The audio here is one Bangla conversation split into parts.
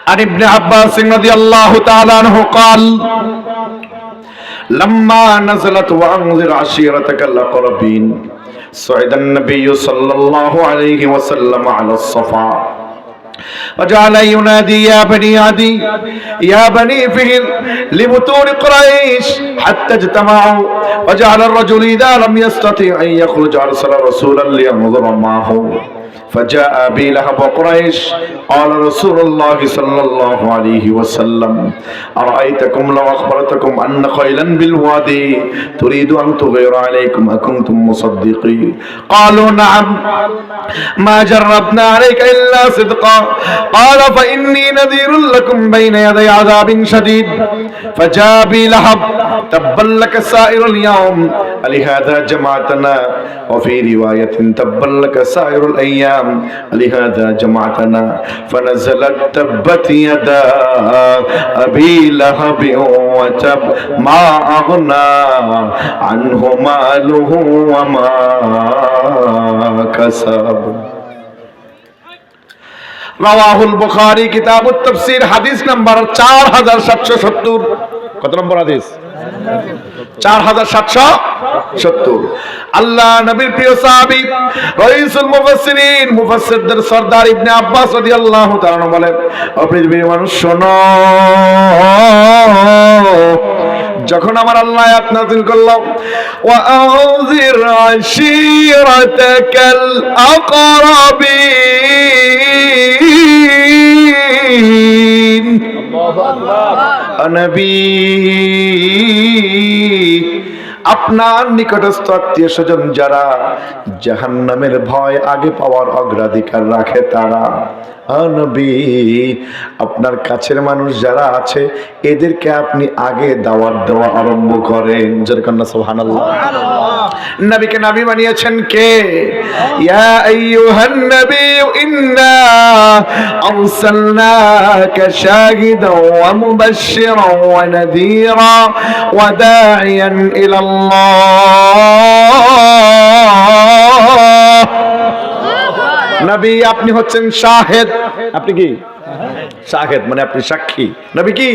عن ابن عباس رضي الله تعالى عنه قال لما نزلت وأنذر عشيرتك الأقربين صعد النبي صلى الله عليه وسلم على الصفا وجعل ينادي يا بني عدي يا بني فهر لبطون قريش حتى اجتمعوا وجعل الرجل إذا لم يستطيع أن يخرج أرسل رسولا لينظر معه فجاء أبي لهب وقريش قال رسول الله صلى الله عليه وسلم أرأيتكم لو أخبرتكم أن خيلا بالوادي تريد أن تغير عليكم أكنتم مصدقين قالوا نعم ما جربنا عليك إلا صدقا قال فإني نذير لكم بين يدي عذاب شديد فجاء أبي لهب تبا لك سائر اليوم لهذا جمعتنا وفي رواية تبا لك سائر الأيام لهذا جمعتنا فنزلت تبت يدا أبي لهب وتب ما أغنى عنه ماله وما كسب রাওয়াহুল বুখারী কিতাবুত তাফসীর হাদিস নাম্বার 4770 কত নম্বর হাদিস 4770 আল্লাহ নবীর প্রিয় সাহাবী রাইসুল মুফাসসিরিন মুফাসসিরদের সরদার ইবনে আব্বাস রাদিয়াল্লাহু তাআলা বলেন ও পৃথিবীর মানুষ শোনো যখন আমার আল্লাহ আয়াত নাযিল করল ওয়া আনজির আশীরাতাকাল আকরাবিন আল্লাহু আকবার নবী আপনার নিকটস্থ আত্মীয় স্বজন যারা জাহান্নামের ভয় আগে পাওয়ার অগ্রাধিকার রাখে তারা নবী আপনার কাছের মানুষ যারা আছে এদেরকে আপনি আগে দাওয়াত দেওয়া আরম্ভ করেন যেরকম সুবহানাল্লাহ নবীকে নবী বানিয়েছেন কে ইয়া আইয়ুহান নবী ইন্না আরসালনাকা শাহিদান ওয়া মুবাশশিরান ওয়া নাযীরা ওয়া দা'iয়ান ইলাল্লাহ নবী আপনি হচ্ছেন শাহেদ আপনি কি শাহেদ মানে আপনি সাক্ষী নবী কি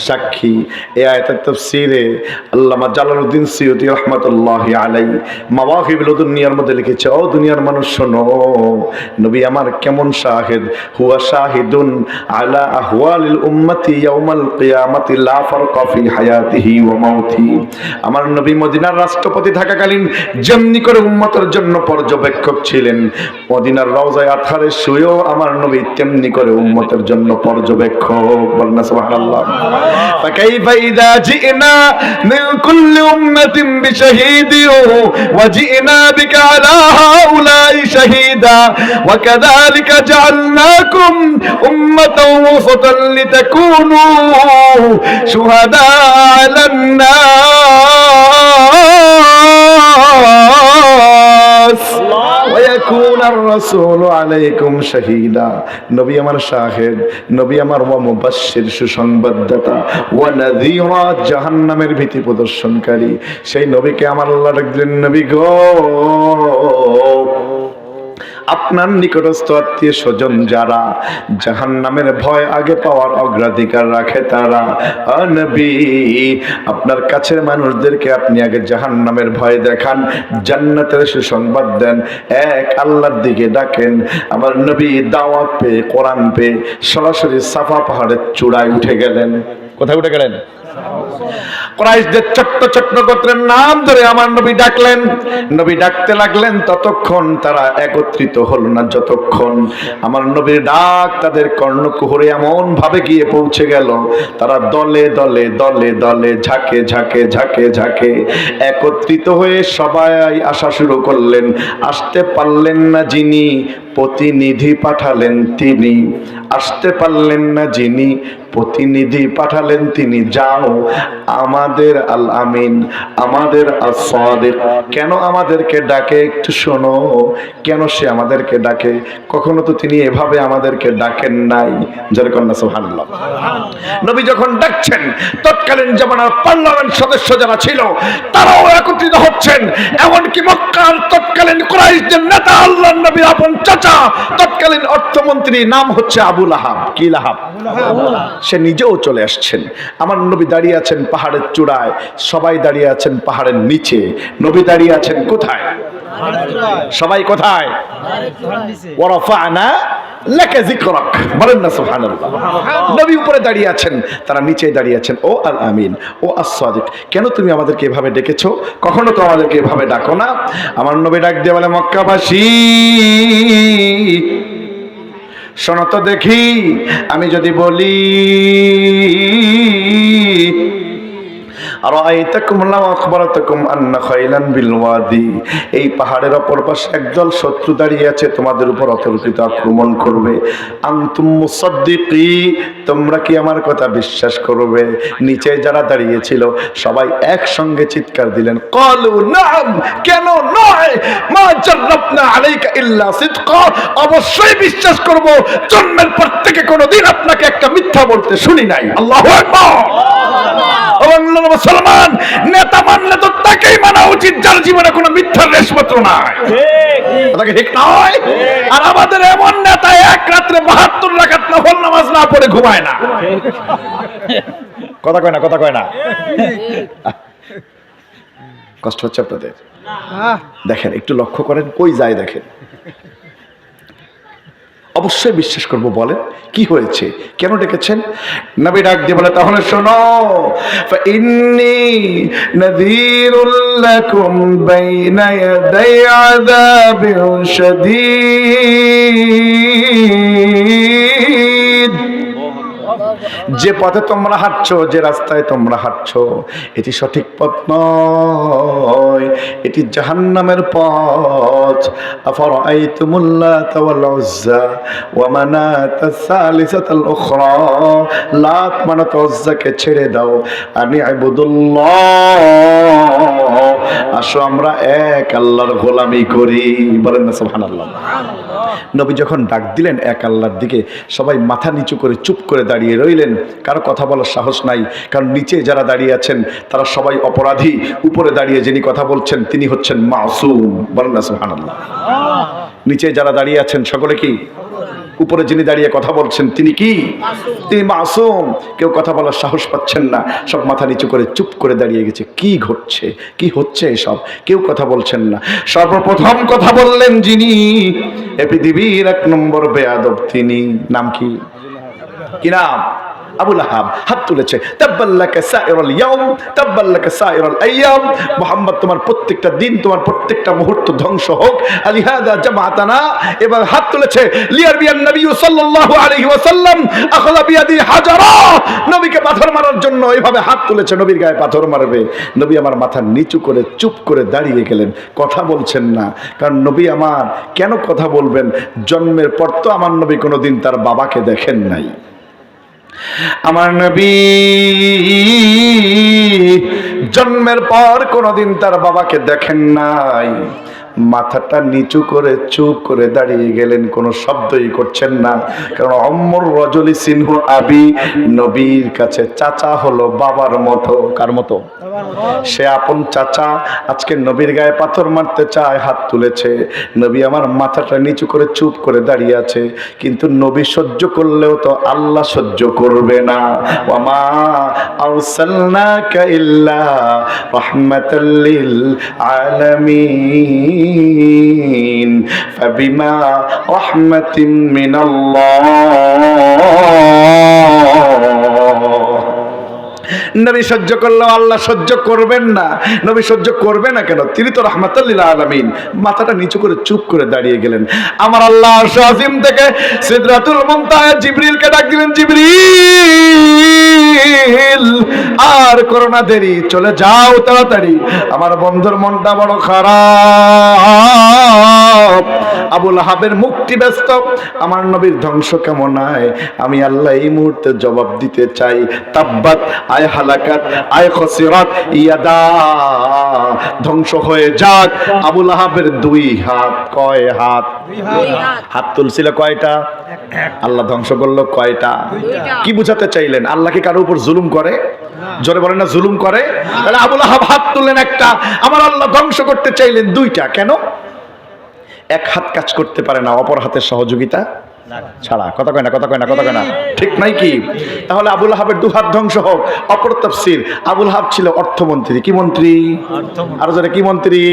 সাক্ষী এই আয়াতের তাফসীরে আল্লামা জালালউদ্দিন সিয়ুতী রাহমাতুল্লাহি আলাইহি মাওয়াহিবুল দুনিয়ার মধ্যে লিখেছে ও দুনিয়ার মানুষ শোনো নবী আমার কেমন শাহেদ হুয়া শাহিদুন আলা আহওয়ালিল উম্মতি ইয়াউমাল কিয়ামাতি লা ফারকা ফি হায়াতিহি ওয়া মাউতি আমার নবী মদিনার রাষ্ট্রপতি থাকাকালীন যেমনি করে উম্মতের জন্য পর্যবেক্ষক ছিলেন মদিনার রওজায়ে আতহারে শুয়েও আমার নবী তেমনি করে উম্মতের জন্য পর্যবেক্ষক বলেন সুবহানাল্লাহ فكيف إذا جئنا من كل أمة بشهيد وجئنا بك على هؤلاء شهيدا وكذلك جعلناكم أمة وسطا لتكونوا شهداء على الناس ويكون الرسول عليكم شهيدا নবী আমার শাহিদ নবী আমার ওয়া মুবাশশির সুসংবাদদাতা ওয়া নাযীরা জাহান্নামের ভীতি প্রদর্শনকারী সেই নবীকে আমার আল্লাহ ডাকলেন নবী গো আপনার নিকটস্থ আত্মীয় স্বজন যারা জাহান্নামের ভয় আগে পাওয়ার অগ্রাধিকার রাখে তারা নবী আপনার কাছের মানুষদেরকে আপনি আগে জাহান্নামের ভয় দেখান জান্নাতের সুসংবাদ দেন এক আল্লাহর দিকে ডাকেন আমার নবী দাওয়াত পেয়ে কোরআন পেয়ে সরাসরি সাফা পাহাড়ের চূড়ায় উঠে গেলেন কোথায় উঠে গেলেন কুরাইশদের ছোট্ট ছোট্ট গোত্রের নাম ধরে আমার নবী ডাকলেন নবী ডাকতে লাগলেন ততক্ষণ তারা একত্রিত হলো না যতক্ষণ আমার নবীর ডাক তাদের কর্ণকুহরে এমন ভাবে গিয়ে পৌঁছে গেল তারা দলে দলে দলে দলে ঝাঁকে ঝাঁকে ঝাঁকে ঝাঁকে একত্রিত হয়ে সবাই আসা শুরু করলেন আসতে পারলেন না যিনি প্রতিনিধি পাঠালেন তিনি আসতে পারলেন না যিনি প্রতিনিধি পাঠালেন তিনি যাও দাও, আমাদের আল আমিন, আমাদের as-সাদিক কেন আমাদেরকে ডাকে একটু শোনো। কেন সে আমাদেরকে ডাকে? কখনো তো তিনি এভাবে আমাদেরকে ডাকেন নাই। জোরে কন্যা সুবহানাল্লাহ। নবী যখন ডাকছেন, তৎকালীন জামানার পার্লামেন্ট সদস্য যারা ছিল তারাও একত্রিত হচ্ছেন। এমনকি মক্কার তৎকালীন কুরাইশদের নেতা, আল্লাহর নবীর আপন চাচা, তৎকালীন অর্থমন্ত্রী, নাম হচ্ছে আবু লাহাব। কি লাহাব? সে নিজেও চলে আসছেন। আমার নবী দাঁড়িয়ে আছেন পাহাড়ের চূড়ায়, সবাই দাঁড়িয়ে আছেন পাহাড়ের নিচে। নবী দাঁড়িয়ে আছেন কোথায়? সবাই কোথায়? ওয়ারাফা'না লাকা যিকরাক, বলেন না সুবহানাল্লাহ। নবী উপরে দাঁড়িয়ে আছেন, তারা নিচে দাঁড়িয়ে আছেন। ও আল আমিন, ও as-সাদিক, কেন তুমি আমাদেরকে এভাবে ডেকেছো? কখনো তো আমাদেরকে এভাবে ডাকো না। আমার নবী ডাক দিয়ে বলে, মক্কাবাসী শোনো তো দেখি, আমি যদি বলি আরাআইতাকুম লাউ আখবারতুকুম আন্না খাইলান বিল ওয়াদি, এই পাহাড়ের অপর পাশে একদল শত্রু দাঁড়িয়ে আছে, তোমাদের উপর অতর্কিত আক্রমণ করবে। আনতুম মুসাদ্দিকি, তোমরা কি আমার কথা বিশ্বাস করবে? নিচে যারা দাঁড়িয়ে ছিল সবাই একসঙ্গে চিৎকার দিলেন, ক্বালু নাম, কেন নয়, মা জাররাবনা আলাইকা ইল্লা সিদকা, অবশ্যই বিশ্বাস করব, জন্মের পর থেকে কোনোদিন আপনাকে একটা মিথ্যা বলতে শুনি নাই। আল্লাহু আকবার। মুসলমান নেতা মানলে তো তাকেই মানা উচিত যার জীবনে কোনো মিথ্যার রেশমাত্র নাই, ঠিক নয়? আর আমাদের এমন নেতা এক রাত্রে 72 রাকাত নফল নামাজ না পড়ে ঘুমায় না। কথা কয় না, কথা কয় না। কষ্ট হচ্ছে আপনাদের? দেখেন, একটু লক্ষ্য করেন কই যায়, দেখেন। অবশ্যই বিশ্বাস করব। বলেন কি হয়েছে, কেন ডেকেছেন? নবী ডাক দিয়ে বলে, তাহলে শোনো, ফাইন্নী নাযীরুল লাকুম বাইনা ইয়াদাই আযাবিন শাদীদ। যে পথে তোমরা হাঁটছো, যে রাস্তায় তোমরা হাঁটছো, এটি সঠিক পথ নয়, এটি জাহান্নামের পথ। আফারাআইতুমুল লাতা ওয়াল উজ্জা ওয়া মানাতাস সালিসাতাল উখরা, লাত মানাত উজ্জাকে ছেড়ে দাও, আনি ইবুদুল্লাহ, আসো আমরা এক আল্লাহর গোলামি করি। বলেন না সুবহানাল্লাহ। নবী যখন ডাক দিলেন এক আল্লাহর দিকে, সবাই মাথা নিচু করে চুপ করে দাঁড়িয়ে রইলেন। কারো কথা বলার সাহস নাই, কারণ নিচে যারা দাঁড়িয়ে আছেন তারা সবাই অপরাধী। উপরে দাঁড়িয়ে যিনি কথা বলছেন তিনি হচ্ছেন মাসুম। বলেন না সুবহানাল্লাহ। নিচে যারা দাঁড়িয়ে আছেন সকলে কি? উপরে যিনি দাঁড়িয়ে কথা বলছেন তিনি কি? তিনি মাসুম। কেউ কথা বলার সাহস পাচ্ছেন না, সব মাথা নিচু করে চুপ করে দাঁড়িয়ে গেছে। কি ঘটছে, কি হচ্ছে এসব? কেউ কথা বলছেন না। সর্বপ্রথম কথা বললেন যিনি, এ পৃথিবীর 1 নম্বর বেয়াদব, তিনি। নাম কি? কি নাম? আবু লাহাব। হাত তুলেছে, তাব্বাল্লাকা সাইরুল ইয়াউম, তাব্বাল্লাকা সাইরুল আইয়াম, মুহাম্মদ তোমার প্রত্যেকটা দিন, তোমার প্রত্যেকটা মুহূর্ত ধ্বংস হোক। আলিহাদা জামাতানা। এবার হাত তুলেছে, লিয়ারবিয়ান নবী সাল্লাল্লাহু আলাইহি ওয়াসাল্লাম আখলা বিয়াদি হাজারা, নবীকে পাথর মারার জন্য এইভাবে হাত তুলেছে, নবীর গায়ে পাথর মারবে। নবী আমার মাথা নিচু করে চুপ করে দাঁড়িয়ে গেলেন, কথা বলছেন না। কারণ নবী আমার কেন কথা বলবেন? জন্মের পর তো আমার নবী কোনোদিন তার বাবাকে দেখেন নাই। আমার নবী জন্মের পর কোনোদিন তার বাবাকে দেখেন নাই। মাথাটা নিচু করে চুপ করে দাঁড়িয়ে গেলেন, কোনো শব্দই করছেন না। কারণ অম্মর রজলি সিনহু আবি, নবীর কাছে চাচা হলো বাবার মতো। কার মতো? সে আপন চাচা। আজকে নবীর গায়ে পাথর মারতে চায়, হাত তুলেছে। নবী আমার মাথাটা নিচু করে চুপ করে দাঁড়িয়ে আছে। কিন্তু নবী সহ্য করলেও তো আল্লাহ সহ্য করবে না। ওয়ামা আরসালনাকা ইল্লা রাহমাতাল লিল আলামিন ফাবিমা রাহমাতিন মিনাল্লাহ। নবী সহ্য করলেও আল্লাহ সহ্য করবেন না। নবী সহ্য করবে না কেন? তিনি তো রাহমাতুল লিল আলামিন। মাথাটা নিচু করে চুপ করে দাঁড়িয়ে গেলেন। আমার আল্লাহ আরশ আজিম থেকে সিদরাতুল মুনতাহা জিবরিলকে ডাক দিলেন, জিবরিল আর করো না দেরি, চলে যাও তাড়াতাড়ি, আমার বন্ধুর মনটা বড় খারাপ। আবু লাহাবের মুক্তি ব্যস্ত, আমার নবীর ধ্বংস কেমন হয় আমি আল্লাহ এই মুহূর্তে জবাব দিতে চাই। তাব্বাত আয় হালাকাত আয় খসিরাত ইয়াদা, ধ্বংস হয়ে যাক আবু লাহাবের দুই হাত। কয় হাত? হাত তুলছিল কয়টা? আল্লাহ ধ্বংস করলো কয়টা? কি বুঝাতে চাইলেন? আল্লাহ কি কারো উপর জুলুম করে? জোরে বলেন না, জুলুম করে? তাহলে আবু লাহাব হাত তুললেন একটা, আমার আল্লাহ ধ্বংস করতে চাইলেন দুইটা। কেন? এক হাত কাজ করতে পারে না অপর হাতের সহযোগিতা ছাড়া। কথা কয় না, কথা কয় না, কথা কয় না, ঠিক নাই কি? তাহলে আবু লাহাবের দু হাত ধ্বংস হোক। অপর তাফসীর, আবু লাহাব ছিল অর্থমন্ত্রী। কি মন্ত্রী? আরো জোরে, কি মন্ত্রী?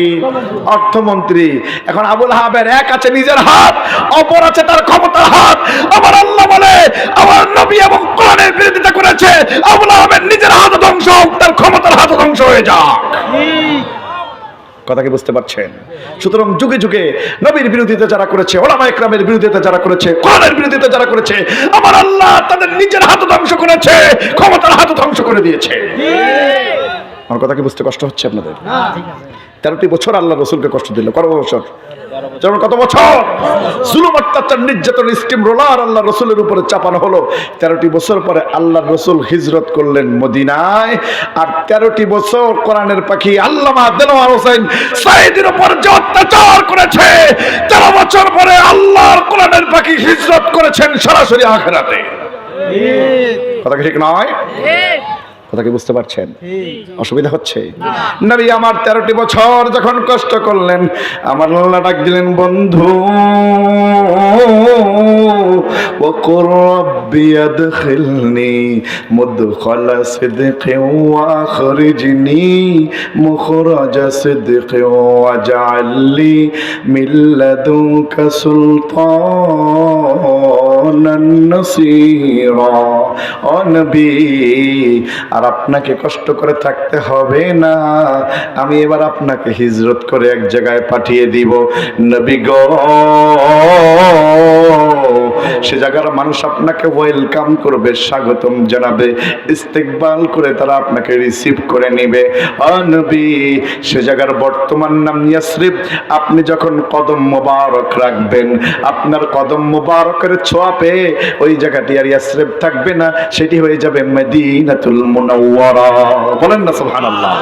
অর্থমন্ত্রী। এখন আবু লাহাবের এক আছে নিজের হাত, অপর আছে তার ক্ষমতার হাত। আমার আল্লাহ বলে আমার নবী এবং কোরআনের বিরোধিতা করেছে, আবু লাহাবের নিজের হাত ধ্বংস হোক, তার ক্ষমতার হাত ধ্বংস হয়ে যাক। কথা কি বুঝতে পারছেন? সুতরাং যুগে যুগে নবীর বিরোধিতা যারা করেছে, ওলামা ইকরামের বিরোধিতা যারা করেছে, কোরআনের বিরোধিতা যারা করেছে, আমার আল্লাহ তাদের নিজের হাত ধ্বংস করেছে, ক্ষমতার হাত ধ্বংস করে দিয়েছে। আমার কথা কি বুঝতে কষ্ট হচ্ছে আপনাদের? 13টি বছর আল্লাহ রসুলকে কষ্ট দিল। কত বছর? কত বছর জুলুম, অত্যাচার, নির্যাতন, স্টিম রোলার আল্লাহ রসুলের উপরে চাপানো হলো। 13টি বছর পরে আল্লাহ রসুল হিজরত করলেন মদিনায়। আর 13টি বছর কোরআনের পাখি আল্লামা দেলোয়ার হোসেন সাইদের উপর যে অত্যাচার করেছে, 13 বছর পরে আল্লাহর কোরআনের পাখি হিজরত করেছেন সরাসরি আখিরাতে। কথা কি ঠিক নয়? কথা কি বুঝতে পারছেন? অসুবিধা হচ্ছে? নবী আমার 13টি বছর যখন কষ্ট করলেন, আমার আল্লাহ ডাক দিলেন, বন্ধু ওয়াকুর রাব্বি আদখিলনি মুদখালা সিদকিন ওয়া আখরিজনি মুখরাজা সিদকিন ওয়াজআলনি মিন লাদুনকা সুলতানান নাসীরা। ও নবী, আর আপনাকে কষ্ট করে থাকতে হবে না, আমি এবার আপনাকে হিজরত করে এক জায়গায় পাঠিয়ে দিব। নবী গো, সে জায়গার মানুষ আপনাকে ওয়েলকাম করবে, স্বাগতম জানাবে, ইস্তেকবাল করে তারা আপনাকে রিসিভ করে নেবে। ও নবী, সে জায়গার বর্তমান নাম ইয়াসরিব। আপনি যখন কদম মোবারক রাখবেন, আপনার কদম মোবারকের ছোঁয়া পেয়ে ওই জায়গাটি আর ইয়াসরিব থাকবে না, সেটি হয়ে যাবে মদিনাতুল মুনাওয়ারা। বলেন না সুবহানাল্লাহ।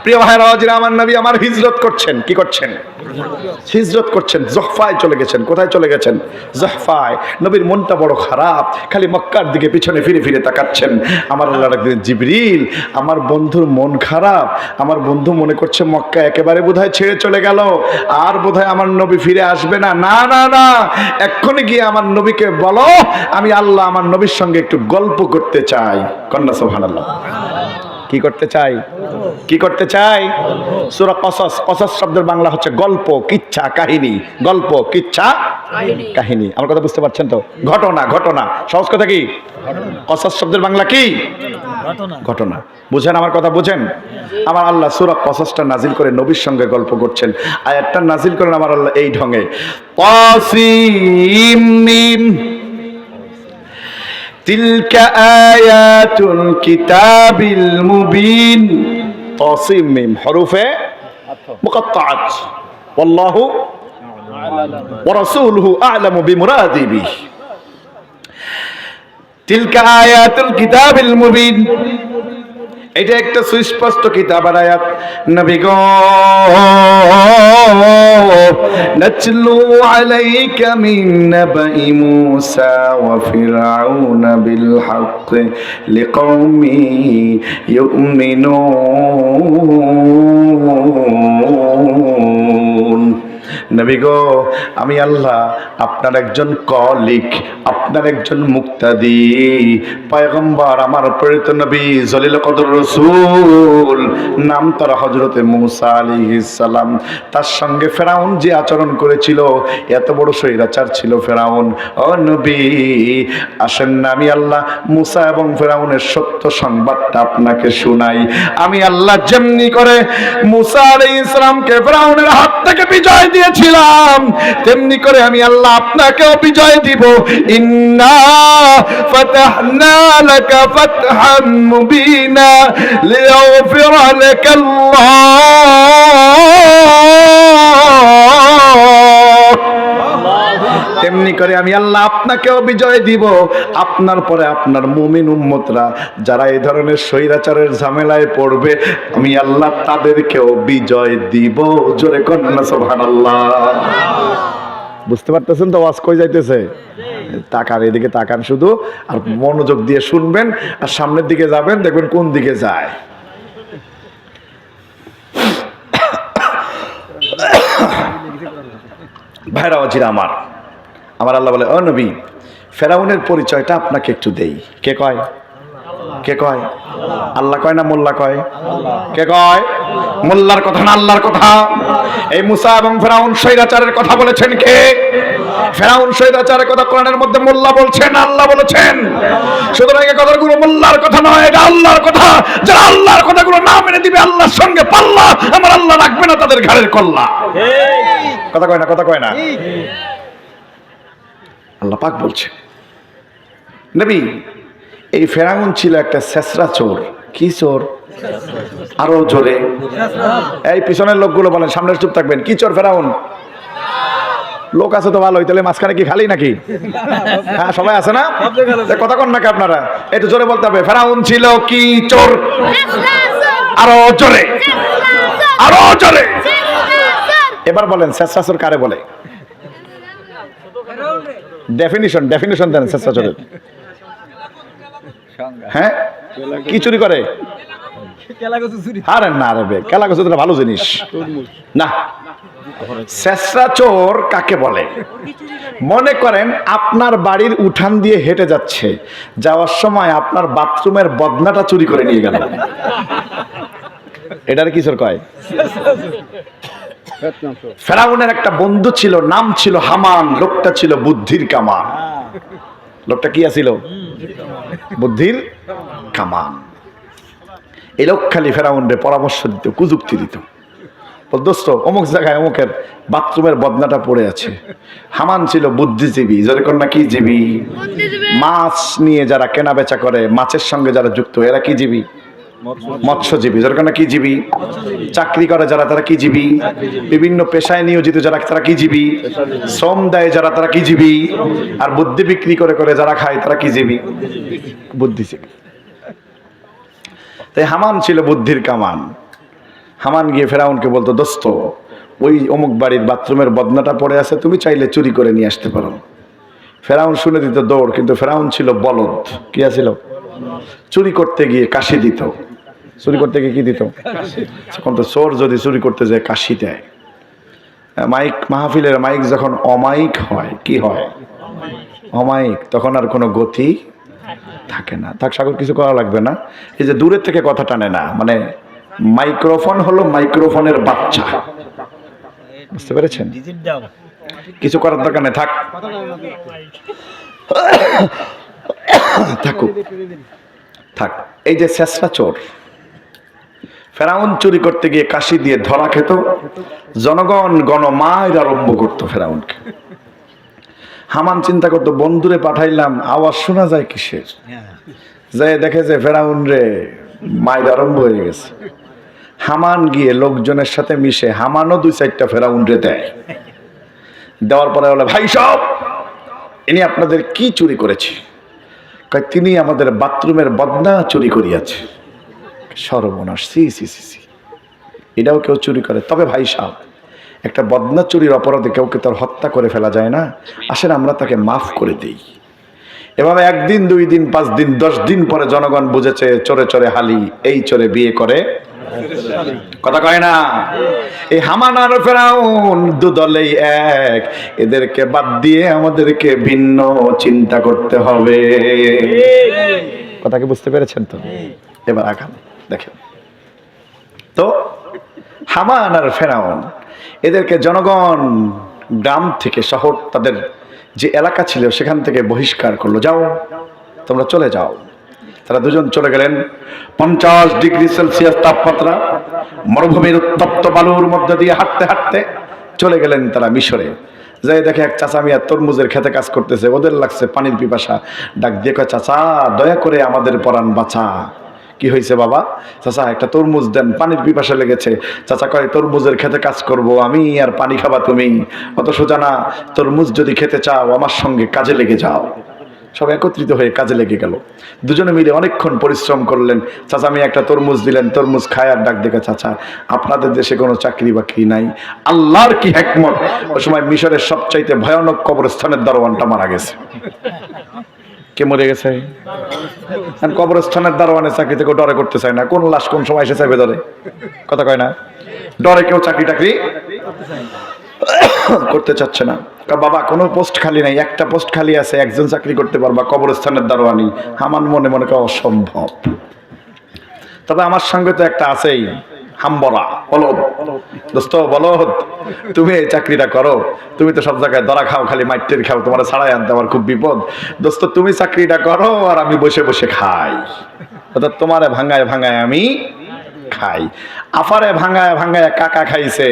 প্রিয় ভাইরা, আমার নবী আমার হিজরত করছেন। কি করছেন? হিজরত করছেন। জহফায় চলে গেছেন। কোথায় চলে গেছেন? জহফায়। নবীর মনটা বড় খারাপ, খালি মক্কার দিকে পিছনে ফিরে ফিরে তাকাচ্ছেন। আমার আল্লাহ ডাকলেন, জিবরিল, আমার বন্ধুর মন খারাপ। আমার বন্ধু মনে করছে মক্কা একেবারে বোধহয় ছেড়ে চলে গেল, আর বোধহয় আমার নবী ফিরে আসবে না। না না না, এক্ষুনি গিয়ে আমার নবীকে বলো আমি আল্লাহ আমার নবীর সঙ্গে একটু গল্প করতে চাই। কন্যা সুবহানাল্লাহ। কি করতে চাই? কি করতে চাই? সূরা কসস। কসস শব্দের বাংলা হচ্ছে গল্প, কিচ্ছা, কাহিনী। গল্প, কিচ্ছা, কাহিনী। আমার কথা বুঝতে পারছেন তো? ঘটনা, ঘটনা। সহজ কথা কি? কসস শব্দের বাংলা কি? ঘটনা। বুঝেন আমার কথা? বুঝেন? আমার আল্লাহ সূরা কসসটা নাজিল করে নবীর সঙ্গে গল্প করছেন। আয়াতটা নাজিল করেন আমার আল্লাহ এই ঢঙে, তাসিম মিম তিলকা আয়াতুল কিতাবিল মুবিন। তাসিম মিম হরফে মুকাত্তাআত। ওয়াল্লাহু ওয়া রাসূলুহু আ'লামু বিমুরাদি বিহি। তিলকা আয়াতুল কিতাবিল মুবিন, এটা একটা সুস্পষ্ট কিতাবের আয়াত। নবী গো, নাতলু আলাইকা মিন নাবাই মূসা ওয়া ফিরআউন বিল হক লিকওমি ইউমিনুন। নবী গো, আমি আল্লাহ আপনার একজন কলিক, আপনার একজন মুক্তাদি পয়গম্বর, আমার প্রেরিত নবী জলিল কদর রাসূল, নাম তার হযরতে মূসা আলাইহিস সালাম। তার সঙ্গে ফেরাউন যে আচরণ করেছিল, এত বড় স্বৈরাচার ছিল ফেরাউন। ও নবী, আসেন না আমি আল্লাহ মূসা এবং ফেরাউনের সত্য সংবাদটা আপনাকে শোনাই। আমি আল্লাহ যেমনি করে মূসা আলাইহিস সালামকে ফেরাউনের হাত থেকে বিজয় দিয়েছিলাম, তেমনি করে আমি আল্লাহ আপনাকেও বিজয় দিব। ইন্না ফাতাহনা লাকা ফাতহাম মুবিনা লিয়াগফিরা লাকাল্লাহ তেমনি করে আমি আল্লাহ আপনাকেও বিজয় দিব, আপনার পরে আপনার মুমিন উম্মতরা যারা এই ধরনের স্বৈরাচারের ঝামেলায় পড়বে আমি আল্লাহ তাদেরকেও বিজয় দিব। জোরে কন্যা সুবহানাল্লাহ। বুঝতে পারতেছেন তো ওয়াজ কই যাইতেছে? তাকান, এদিকে তাকান শুধু, আর মনোযোগ দিয়ে শুনবেন, আর সামনের দিকে যাবেন, দেখবেন কোন দিকে যায়। ভাইরা ওয়াজিরা আমার আল্লাহ বলে, ও নবী, ফেরাউনের পরিচয়টা আপনাকে একটু দেই। কে কয়? কে কয়? আল্লাহ কয় না মোল্লা কয়? কে কয়? মোল্লার কথা না আল্লাহর কথা। এই মুসা এবং ফেরাউন স্বৈরাচারের কথা বলেছেন কে? ফেরাউন স্বৈরাচারের কথা কোরআনের মধ্যে মোল্লা বলছেন, আল্লাহ বলেছেন। সুতরাং এই কথাগুলো মোল্লার কথা নয়, এটা আল্লাহর কথা। যারা আল্লাহর কথাগুলো না মেনে দিবে আল্লাহর সঙ্গে পাল্লা, আমার আল্লাহ রাখবে না তাদের ঘাড়ের কল্লা। কথা কয় না? কথা কয় না? আল্লাহ পাক বলছে, নবী, এই ফেরাউন ছিল একটা ছেঁচড়া চোর। কি চোর? আরো জোরে। এই পিছনের লোকগুলো বলেন, সামনে চুপ থাকবেন। কি চোর ফেরাউন? লোক আছে তো ভালোই, তাহলে মাঝখানে কি খালি নাকি? হ্যাঁ, সবাই আছে না? কথা কন নাকি আপনারা? একটু জোরে বলতে হবে। ফেরাউন ছিল কি চোর? আরো জোরে, আরো জোরে। এবার বলেন ছেঁচড়া চোর কারে বলে? ডেফিনিশন দেন ছেঁচড়া চোরের। হ্যাঁ, কি চুরি করে? আরে না রে, কেলা গছ ভালো জিনিস না। ছেঁচড়া চোর কাকে বলে? মনে করেন আপনার বাড়ির উঠান দিয়ে হেঁটে যাচ্ছে, যাওয়ার সময় আপনার বাথরুমের বদনাটা চুরি করে নিয়ে গেল, এটার কি চোর কয়? ফেরাউনের একটা বন্ধু ছিল, নাম ছিল হামান। লোকটা ছিল বুদ্ধির কামান। লোকটা কি আছিল? বুদ্ধির কামান। এই লোক খালি ফেরাউনরে পরামর্শ দিত, কুযুক্তি দিত। দোস্ত, অমুক জায়গায় অমুকের বাথরুমের বদনাটা পড়ে আছে। হামান ছিল বুদ্ধিজীবী। যেরকম না কি জীবী? মাছ নিয়ে যারা কেনা বেচা করে, মাছের সঙ্গে যারা যুক্ত, এরা কি জীবী? মৎস্যজীবী। যেরকম না কি জীবী? চাকরি করে যারা, তারা কি জীবী? বিভিন্ন পেশায় নিয়োজিত যারা, তারা কি জীবী? শ্রম দেয় যারা, তারা কি জীবী? আর বুদ্ধি বিক্রি করে করে যারা খায়, তারা কি জীবী? বুদ্ধিজীবী। তাই হামান ছিল বুদ্ধির কামান। হামান গিয়ে ফেরাউনকে বলতো, দোস্ত, ওই অমুক বাড়ির বাথরুমের বদনাটা পড়ে আছে, তুমি চাইলে চুরি করে নিয়ে আসতে পারো। ফেরাউন শুনে দিত দৌড়, কিন্তু ফেরাউন ছিল বলদ। কি আছিল? চুরি করতে গিয়ে কাশি দিত। চুরি করতে গিয়ে কি দিত? এখন তো চোর যদি চুরি করতে যায় কাশি দেয়। মাইক মাহফিলের মাইক যখন অমাইক হয়, কি হয়? অমাইক, তখন আর কোনো গতি থাকে না। থাক, সাগর কিছু করা লাগবে না। এই যে দূরের থেকে কথা টানে না, মানে মাইক্রোফোন হলো মাইক্রোফোনের বাচ্চা। বুঝতে পেরেছেন? কিছু করার দরকার নেই, থাক, থাকুক, থাক। এই যে ছেঁচড়া চোর, ফেরাউন চুরি করতে গিয়ে কাশি দিয়ে ধরা খেত। জনগণ গণমাইর আরম্ভ করতো ফেরাউনকে। হামান চিন্তা করতো, বন্ধুরে পাঠাইলাম, আওয়াজ শোনা যায় কিসের? যে দেখে যে ফেরাউন রে মাইর আরম্ভ হয়ে গেছে। হামান গিয়ে লোকজনের সাথে মিশে হামানও 2-4টা ফেরাউন রে দেয়। দেওয়ার পরে বলে, ভাই সব, ইনি আপনাদের কি চুরি করেছে? তিনি আমাদের বাথরুমের বদনা চুরি করিয়াছে। সর্বনাশ, সি সি সি সি, এটাও কেউ চুরি করে? তবে ভাই সাহেব, একটা বদনা চুরির অপরাধে কেউকে তার হত্যা করে ফেলা যায় না। আসেন আমরা তাকে মাফ করে দিই। এভাবে 1 দিন 2 দিন 5 দিন 10 দিন পরে জনগণ বুঝেছে চোরে চোরে হালি, এই চোরে বিয়ে করে। কথা কয় না? এই হামান আর ফেরাউন দুদলেই এক। এদেরকে বাদ দিয়ে আমাদেরকে ভিন্ন চিন্তা করতে হবে। কথা কি বুঝতে পেরেছেন তো? এবার আগাম দেখেন তো, হামান আর ফেরাউন এদেরকে জনগণ গ্রাম থেকে, শহর, তাদের যে এলাকা ছিল সেখান থেকে বহিষ্কার করলো। যাও, তোমরা চলে যাও। তারা দুজন চলে গেলেন। 50 ডিগ্রি সেলসিয়াস তাপমাত্রা, মরুভূমির উত্তপ্ত বালুর মধ্যে দিয়ে হাঁটতে হাঁটতে চলে গেলেন তারা মিশরে। যাই দেখে এক চাচা মিয়া তরমুজের খেতে কাজ করতেছে। ওদের লাগছে পানির পিপাসা। ডাক দিয়ে কয়, চাচা, দয়া করে আমাদের পরাণ বাঁচা। কি হয়েছে বাবা? চাচা একটা তরমুজ দেন, পানির পিপাসা লেগেছে। চাচা কয় তরমুজের খেতে কাজ করব আমি, আর পানি খাবা তুমি? অত সোজা না, তরমুজ যদি খেতে চাও আমার সঙ্গে কাজে লেগে যাও। সব একত্রিত হয়ে কাজে লেগে গেল। দুজনে মিলে অনেকক্ষণ পরিশ্রম করলেন। চাচা আমি একটা তরমুজ দিলেন, তরমুজ খায় আর ডাক দেখে, চাচা আপনাদের দেশে কোনো চাকরি বাকরি নাই? আল্লাহর কি হিকমত, ওই সময় মিশরের সবচাইতে ভয়ানক কবরস্থানের দারোয়ানটা মারা গেছে। কে মরে গেছে? কবরস্থানের দারোয়ানের চাকরি থেকে ডরে করতে চায় না, কোন লাশ কোন সময় এসে চাইবে ধরে, কথা কয় না, ডরে কেউ চাকরি টাকরি করতে চাচ্ছে না। বাবা কোনো পোস্ট খালি নাই, একটা পোস্ট খালি আছে, একজন চাকরি করতে পারবা, কবরস্থানের দারোয়ানি। আমার মনে মনে কয় অসম্ভব। তবে আমার সঙ্গে তো একটা আছেই, হাম্বরা বলদ, দোস্ত বলদ, তুমি এই চাকরিটা করো, তুমি তো সব জায়গায় ধরা খাও, খালি মাইটের খাও, তোমার ছাড়াই আনতে আমার খুব বিপদ। দোস্ত তুমি চাকরিটা করো আর আমি বসে বসে খাই, অর্থাৎ তোমারে ভাঙায় ভাঙায় আমি খাই। আফারে ভাঙায় ভাঙায় কাকা খাইছে,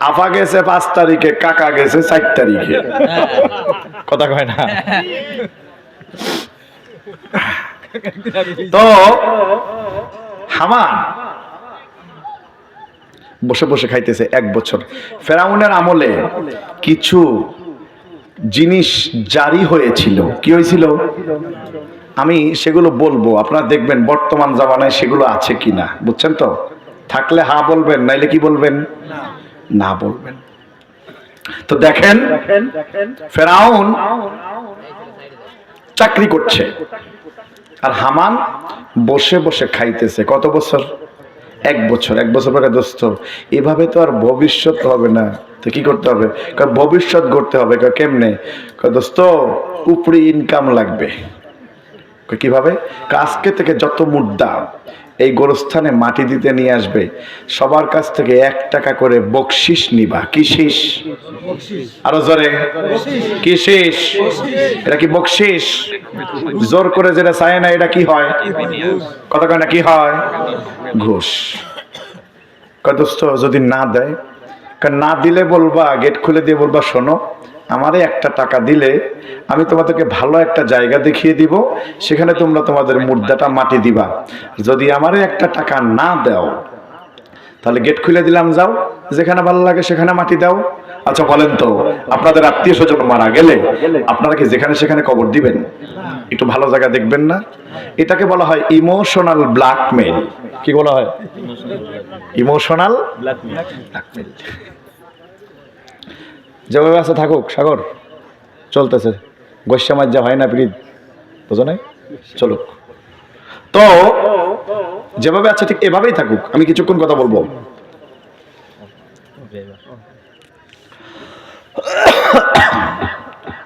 আফা গেছে 5 তারিখে, কাকা গেছে 4 তারিখে, কথা কয় না? তো হামান বসে বসে খাইতেছে 1 বছর। ফেরাউনের আমলে কিছু জিনিস জারি হয়েছিল। কি হয়েছিল? আমি সেগুলো বলবো, আপনারা দেখবেন বর্তমান জামানায় সেগুলো আছে কিনা, বুঝছেন তো? থাকলে হা বলবেন, নাইলে কি বলবেন? না বলবেন। তো দেখেন, ফেরাউন চাকরি করছে আর হামান বসে বসে খাইতেছে। কত বছর? 1 বছর। 1 বছর পরে দোস্ত এভাবে তো আর ভবিষ্যৎ হবে না, তো কি করতে হবে? ভবিষ্যৎ গড়তে হবে। কেমনে? দোস্ত উপরি ইনকাম লাগবে। কিভাবে? আজকে থেকে যত মুদ্রা এই গোরস্থানে মাটি দিতে নিয়ে আসবে, সবার কাছ থেকে 1 টাকা করে বকশিস নিবা। কিসিস? আরো জোরে, কিসিস? এটা কি বকশিস? জোর করে যেটা চায় না এটা কি হয়? কথা কয় না, কি হয়? ঘুষ। দোস্ত যদি না দেয়, না দিলে বলবা, গেট খুলে দিয়ে বলবা, শোনো আমারে 1টা টাকা দিলে আমি তোমাদেরকে ভালো একটা জায়গা দেখিয়ে দিব, সেখানে তোমরা তোমাদের মুদ্রাটা মাটি দিবা। যদি আমারে 1টা টাকা না দাও তাহলে গেট খুলে দিলাম, যাও যেখানে ভালো লাগে সেখানে মাটি দাও। আচ্ছা বলেন তো, আপনাদের আত্মীয় স্বজন মারা গেলে আপনারা কি যেখানে সেখানে কবর দিবেন? একটু ভালো জায়গা দেখবেন না? এটাকে বলা হয় ইমোশনাল ব্ল্যাকমেইল। কি বলা হয়? Emotional blackmail. যেভাবে আছে থাকুক, সাগর চলতেছে, গোস্বা মাজ্জা হয় না প্রীত, বুঝো নাই? চলুক। তো যেভাবে আছে ঠিক এভাবেই থাকুক। আমি কিছুক্ষণ কথা বলবো।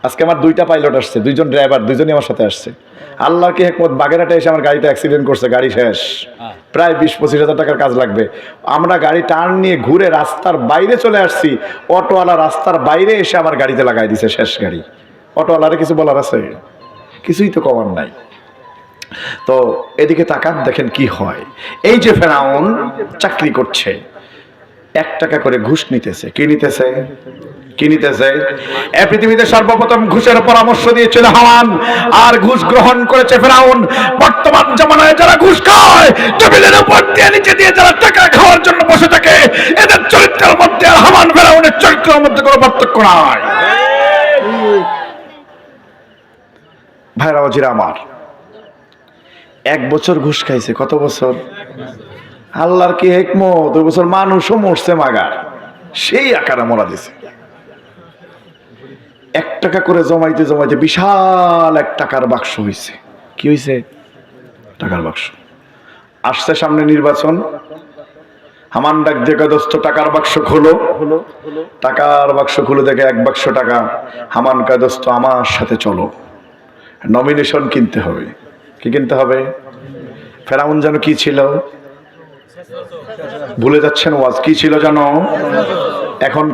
আজকে আমার 2টা পাইলট আসছে, 2জন ড্রাইভার, 2জনই আমার সাথে আসছে। আল্লাহর কি হিকমত, বাগেরহাটে এসে আমার গাড়িটা অ্যাক্সিডেন্ট করছে, গাড়ি শেষ, প্রায় 20-25 হাজার টাকার কাজ লাগবে। আমরা গাড়ি টার্ন নিয়ে ঘুরে রাস্তার বাইরে চলে আসছি, অটোওয়ালা রাস্তার বাইরে এসে আমার গাড়িতে লাগাই দিছে শেষ গাড়ি। অটোওয়ালারে কিছু বলার আছে? কিছুই তো কমার নাই। তো এদিকে তাকান, দেখেন কি হয়। এই যে ফেরাউন চাকরি করছে, 1 টাকা করে ঘুষ নিতেছে। কি নিতেছে? কি নিতেছে? এই পৃথিবীতে সর্বপ্রথম ঘুষের পরামর্শ দিয়েছিল হামান, আর ঘুষ গ্রহণ করেছে ফেরাউন। বর্তমান জামানায় যারা ঘুষ খায়, টেবিলের উপর দিয়ে নিচে দিয়ে যারা টাকা খাওয়ার জন্য বসে থাকে, এদের চরিত্রের মধ্যে আর হামান ফেরাউনের চরিত্রের মধ্যে কোনো পার্থক্য নাই। ভাইরা বাজিরা আমার, 1 বছর ঘুষ খাইছে। কত বছর? আল্লাহর কি হিকমত, ওই বছর মানুষও মরছে মাগার, সেই আকারে মরা দিছে। 1 টাকা করে জমাইতে জমাইতে বিশাল 1 টাকার বাক্স হয়েছে। কি হয়েছে? টাকার বাক্স। আসছে সামনে নির্বাচন, হামান ডাক দেখে, দোস্ত টাকার বাক্স খোলো। টাকার বাক্স খুলে দেখে 1 বাক্স টাকা। হামান কয়, দোস্ত আমার সাথে চলো, নমিনেশন কিনতে হবে। কি কিনতে হবে? ফেরাউন যেন কি ছিল? ভুলে যাচ্ছেন ওয়াজ, কি ছিল জানো? এখন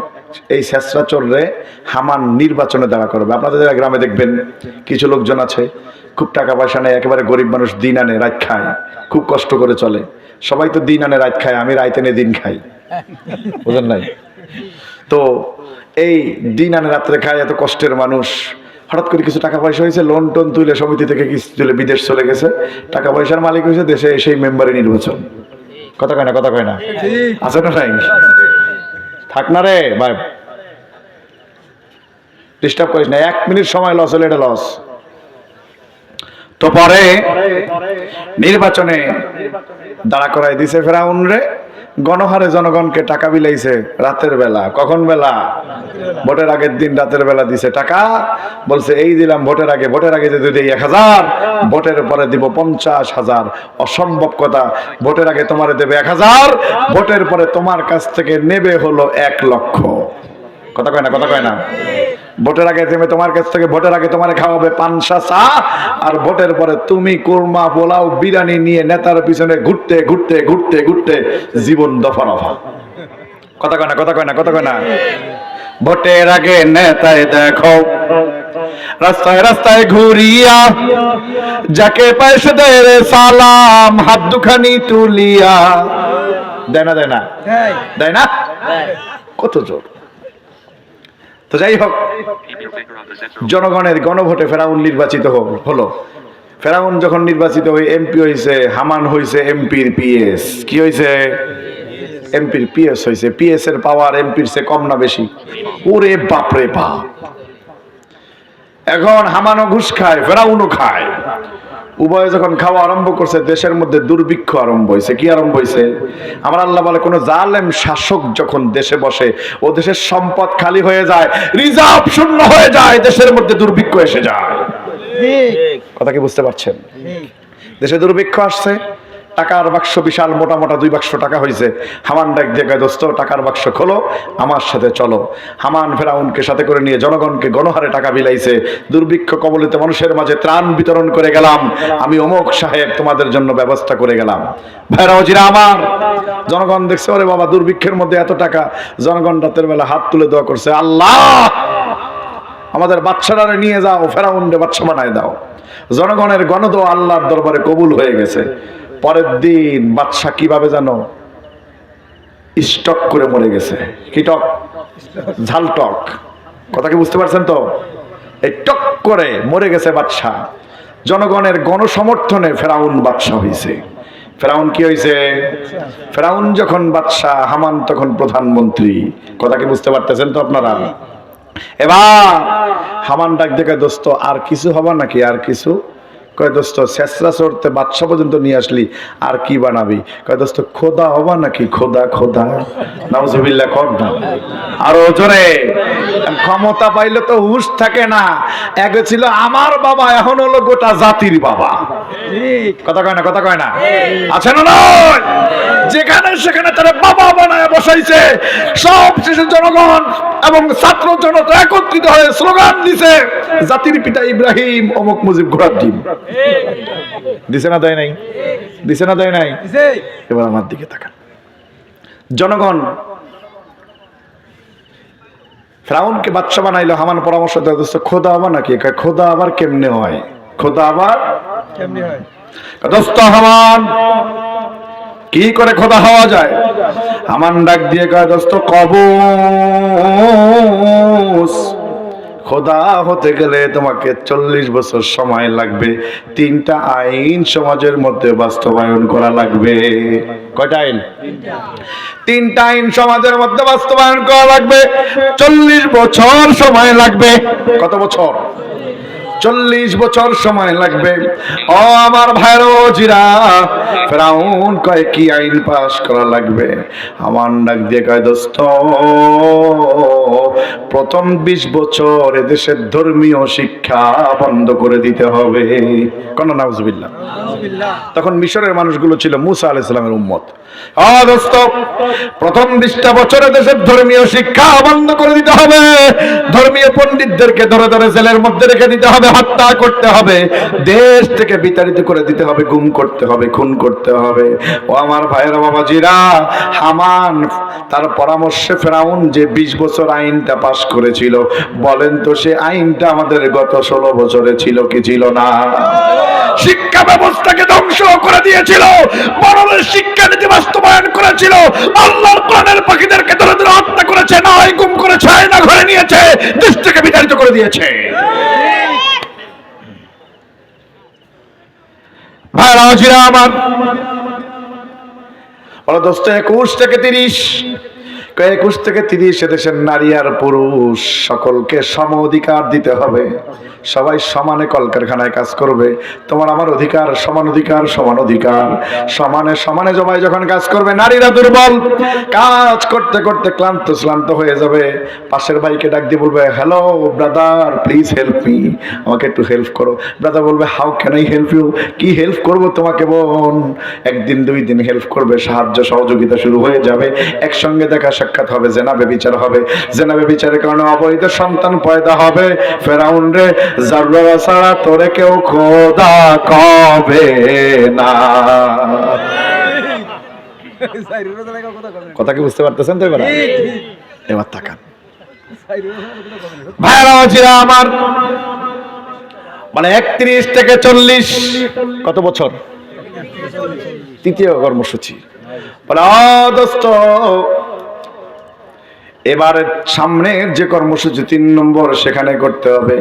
এই শেষরা চলরে হামান নির্বাচনে দাঁড়া করবে। আপনাদের গ্রামে দেখবেন কিছু লোকজন আছে, খুব টাকা পয়সা নেই, একেবারে গরিব মানুষ, দিন আনে রাত খায়, খুব কষ্ট করে চলে। সবাই তো দিন আনে রাত খায়, আমি রাত এনে দিন খাই, বুঝলেন নাই? তো এই দিন আনে রাত্রে খায়, এত কষ্টের মানুষ, হঠাৎ করে কিছু টাকা পয়সা হয়েছে, লোন টোন তুলে সমিতি থেকে কিছু তুলে বিদেশ চলে গেছে, টাকা পয়সার মালিক হয়েছে, দেশে এসেই মেম্বারে নির্বাচন। কথা কয় না, কথা কয় না, আছে না নাই? থাক না রে ভাই, ডিস্টার্ব করিস না, 1 মিনিট সময় লস হলে এটা লস। তো পরে নির্বাচনে দাঁড়া করাই দিছে ফেরাউন রে, গণহারে জনগণকে টাকা বিলাইছে রাতের বেলা। কখন বেলা? ভোটের আগের দিন রাতের বেলা দিছে টাকা, বলছে এই দিলাম ভোটের আগে, ভোটের আগে যদি দিই 1000, ভোটের পরে দিব 50,000। অসম্ভব কথা, ভোটের আগে তোমার দেবে 1000, ভোটের পরে তোমার কাছ থেকে নেবে হলো 1 লক্ষ। কথা কয় না, কথা কয় না? ভোটের আগে তুমি তোমার কাছ থেকে, ভোটের আগে তোমার খাওয়াবে পানসা চা, আর ভোটের পরে তুমি কোরমা পোলাও বিরিয়ানি নিয়ে নেতার পিছনে ঘুরতে ঘুরতে ঘুরতে ঘুরতে জীবন দফা রফা। কথা কয় না, কথা কয় না, কথা কয় না? ভোটের আগে নেতায় দেখো রাস্তায় রাস্তায় ঘুরিয়া, যাকে পয়সা দেয় রে সালাম হাত দুখানি তুলিয়া। দেয় না, দেয় না, দেয় না? কত জোর। তো যাই হোক, জনগণের গণভোটে ফেরাউন নির্বাচিত হলো। ফেরাউন যখন নির্বাচিত হয়ে এমপি হয়েছে, হামান হয়েছে এমপির পিএস। কি হয়েছে? এমপির পিএস হয়েছে। পিএস এর পাওয়ার এমপির চেয়ে কম না বেশি? ওরে বাপরে বাপ। এখন হামানও ঘুষ খায়, ফেরাউনও খায়। উভয়ে যখন খাওয়া আরম্ভ করছে, দেশের মধ্যে দুর্ভিক্ষ আরম্ভ হয়েছে। কি আরম্ভ হয়েছে? আমার আল্লাহ বলে, কোন জালেম শাসক যখন দেশে বসে, ও দেশের সম্পদ খালি হয়ে যায়, রিজার্ভ শূন্য হয়ে যায়, দেশের মধ্যে দুর্ভিক্ষ এসে যায়। কথা কি বুঝতে পারছেন? দেশে দুর্ভিক্ষ আসছে, টাকার বাক্স বিশাল মোটা মোটা 2 বাক্স টাকা হয়েছে। হামান ডাক দিয়ে কয়, দোস্ত টাকার বাক্স খোলো, আমার সাথে চলো। হামান ফেরাউনকে সাথে করে নিয়ে জনগণকে গণহারে টাকা বিলাইছে। দুর্ভিক্ষ কবলিত মানুষের মাঝে ত্রাণ বিতরণ করে গেলাম, আমি অমুক সাহেব তোমাদের জন্য ব্যবস্থা করে গেলাম। ভাইরা ওজিরা আমার, জনগণ দেখছে ওরে বাবা দুর্ভিক্ষের মধ্যে এত টাকা। জনগণ রাতের বেলা হাত তুলে দোয়া করছে, আল্লাহ আমাদের বাচ্চারা নিয়ে যাও, ফেরাউনকে বাচ্চা বানায় দাও। জনগণের গণদোয়া আল্লাহর দরবারে কবুল হয়ে গেছে। পরের দিন বাদশা কিভাবে জানো? স্টক করে মরে গেছে। কি টক? ঝাল টক। কথা কি বুঝতে পারছেন তো? এই টক করে মরে গেছে বাদশা। জনগণের গণসমর্থনে ফেরাউন বাদশা হয়েছে। ফেরাউন কি হয়েছে? ফেরাউন যখন বাদশা, হামান তখন প্রধানমন্ত্রী। কথা কি বুঝতে পারতেছেন তো আপনারা? এবার হামান ডাক দেখে, দোস্ত আর কিছু হবে নাকি? আর কিছু? কয় দোস্ত শেষরা চড়তে বাদশা পর্যন্ত নিয়ে আসলি, আর কি বানাবি? কয় দোস্ত খোদা হবা নাকি? খোদা, খোদা। নাউজুবিল্লাহ কর না, আরো জোরে। ক্ষমতা পাইলে তো হুঁশ থাকে না। আগে ছিল আমার বাবা, এখন হলো গোটা জাতির বাবা। কথা কয় না, কথা কয় না? আছে না নয়? যেখানে সেখানে তারা বাবা বানায় বসাইছে। সব শেষে জনগণ এবং ছাত্র জনতা একত্রিত হয়ে স্লোগান দিছে, জাতির পিতা ইব্রাহিম অমুক মুজিব ঘোড়ার ডিম। দিছে না, দেয় নাই? দিছে না, দেয় নাই? এবার আমার দিকে তাকান। জনগণ ফেরাউনকে বাদশা বানাইলো। হামান পরামর্শ দেয়, দোস্ত খোদা হবা নাকি? খোদা আবার কেমনে হয়? খোদা আবার কেমনে হয়? দোস্ত হামান কি করে খোদা হওয়া যায়? হামান ডাক দিয়ে কয়, দোস্ত কবুস। খোদা হতে গেলে তোমাকে 40 বছর সময় লাগবে। 3টা আইন সমাজের মধ্যে বাস্তবায়ন করা লাগবে। কয়টা আইন? 3টা আইন সমাজের মধ্যে বাস্তবায়ন করা লাগবে। 40 বছর সময় লাগবে। কত বছর? 40 বছর সময় লাগবে। ও আমার ভাইরা জিরা, ফেরাউন কয় কি আইন পাস করা লাগবে? আমার ডাক দিয়ে কয়, দোস্ত প্রথম 20 বছর এদেশের ধর্মীয় শিক্ষা বন্ধ করে দিতে হবে। কোন নাউজুবিল্লাহ। তখন মিশরের মানুষগুলো ছিল মুসা আলাইহিস সালামের উম্মত। দোস্ত প্রথম 20টা বছরে দেশের ধর্মীয় শিক্ষা বন্ধ করে দিতে হবে। ধর্মীয় পণ্ডিতদেরকে ধরে ধরে জেলের মধ্যে রেখে দিতে হবে, হত্যা করতে হবে, দেশ থেকে বিতাড়িত করে দিতে হবে, গুম করতে হবে, খুন করতে হবে। ও আমার ভাইয়েরা বাবাজিরা, হামান তার পরামর্শে ফেরাউন যে 20 বছর আইনটা পাশ করেছিল, বলেন তো সে আইনটা আমাদের গত 16 বছরে ছিল কি ছিল না? শিক্ষা ব্যবস্থাকে ধ্বংস করে দিয়েছিল, বড়দের শিক্ষানীতি বাস্তবায়ন করেছিল, আল্লাহর কোরআনের পাখিদেরকে ধরে ধরে হত্যা করেছে, না হয় গুম করেছে, না ঘরে নিয়েছে, দেশ থেকে বিতাড়িত করে দিয়েছে। ভাইরা জিরা আমার বলো দোস্ত 21 থেকে 30, 21 থেকে 30 দেশের নারী আর পুরুষ সকলকে সম অধিকার দিতে হবে। সবাই সমানে কলকারখানায় কাজ করবে। তোমার আমার অধিকার সমান অধিকার, সমান অধিকার, সমানে সমানে সবাই যখন কাজ করবে। নারীরা দুর্বল, কাজ করতে করতে ক্লান্ত হয়ে যাবে। পাশের ভাইকে ডাক দিয়ে বলবে, hello brother, please help me, আমাকে একটু হেল্প করো। ব্রাদার বলবে, how can I help you, কি হেল্প করবো তোমাকে বোন? একদিন 2 দিন হেল্প করবে, সাহায্য সহযোগিতা শুরু হয়ে যাবে। একসঙ্গে দেখা সাক্ষাৎ হবে, জেনা ব্যভিচার হবে। জেনা ব্যভিচারের কারণে অবৈধ সন্তান পয়দা হবে। ফেরাউন রে, জাররা ছাড়া তোরে কেউ খোদা কবে না। কথা কি বুঝতে পারতেছেন তো? এবার তাকান ভাইরা জিরা আমার, মানে 31 থেকে 40 কত বছর? তৃতীয় কর্মসূচি। বলে দোস্ত, এবারে সামনের যে কর্মসূচি 3 নম্বর, সেখানে করতে হবে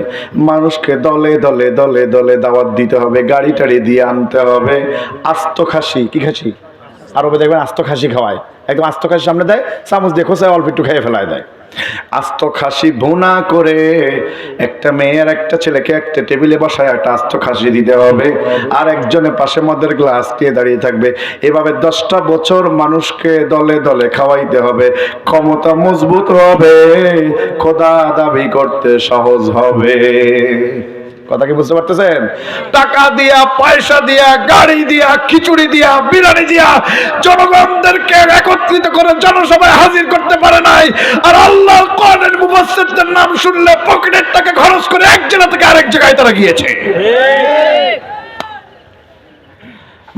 মানুষকে দলে দলে দলে দলে দাওয়াত দিতে হবে, গাড়ি টাড়ি দিয়ে আনতে হবে। আস্ত খাসি, কি খাসি? আরবে দেখবেন আস্ত খাসি খাওয়ায়, একদম আস্ত খাসি সামনে দেয়, চামচ দিয়ে খোঁচায় অল্প একটু খেয়ে ফেলায় দেয়। আস্ত খাসি ভুনা করে একটা মেয়ে আর একটা ছেলেকে একটা টেবিলে বসায় একটা আস্ত খাসি দিতে হবে, আর একজনের পাশে মদের গ্লাস দিয়ে দাঁড়িয়ে থাকবে। এভাবে 10টা বছর মানুষকে দলে দলে খাওয়াইতে হবে। ক্ষমতা মজবুত হবে, খোদা দাবি করতে সহজ হবে। কথা কি বুঝতে পারতেছেন? টাকা দিয়া, পয়সা দিয়া, গাড়ি দিয়া, খিচুড়ি দিয়া, বিরিয়ানি দিয়া জনগণদেরকে একত্রিত করে জনসভায় হাজির করতে পারে নাই। আর আল্লাহর কোরআনের মুফাসসিরদের নাম শুনলে পকেটের টাকা খরচ করে এক জায়গা থেকে আরেক জায়গায় তারা গিয়েছে।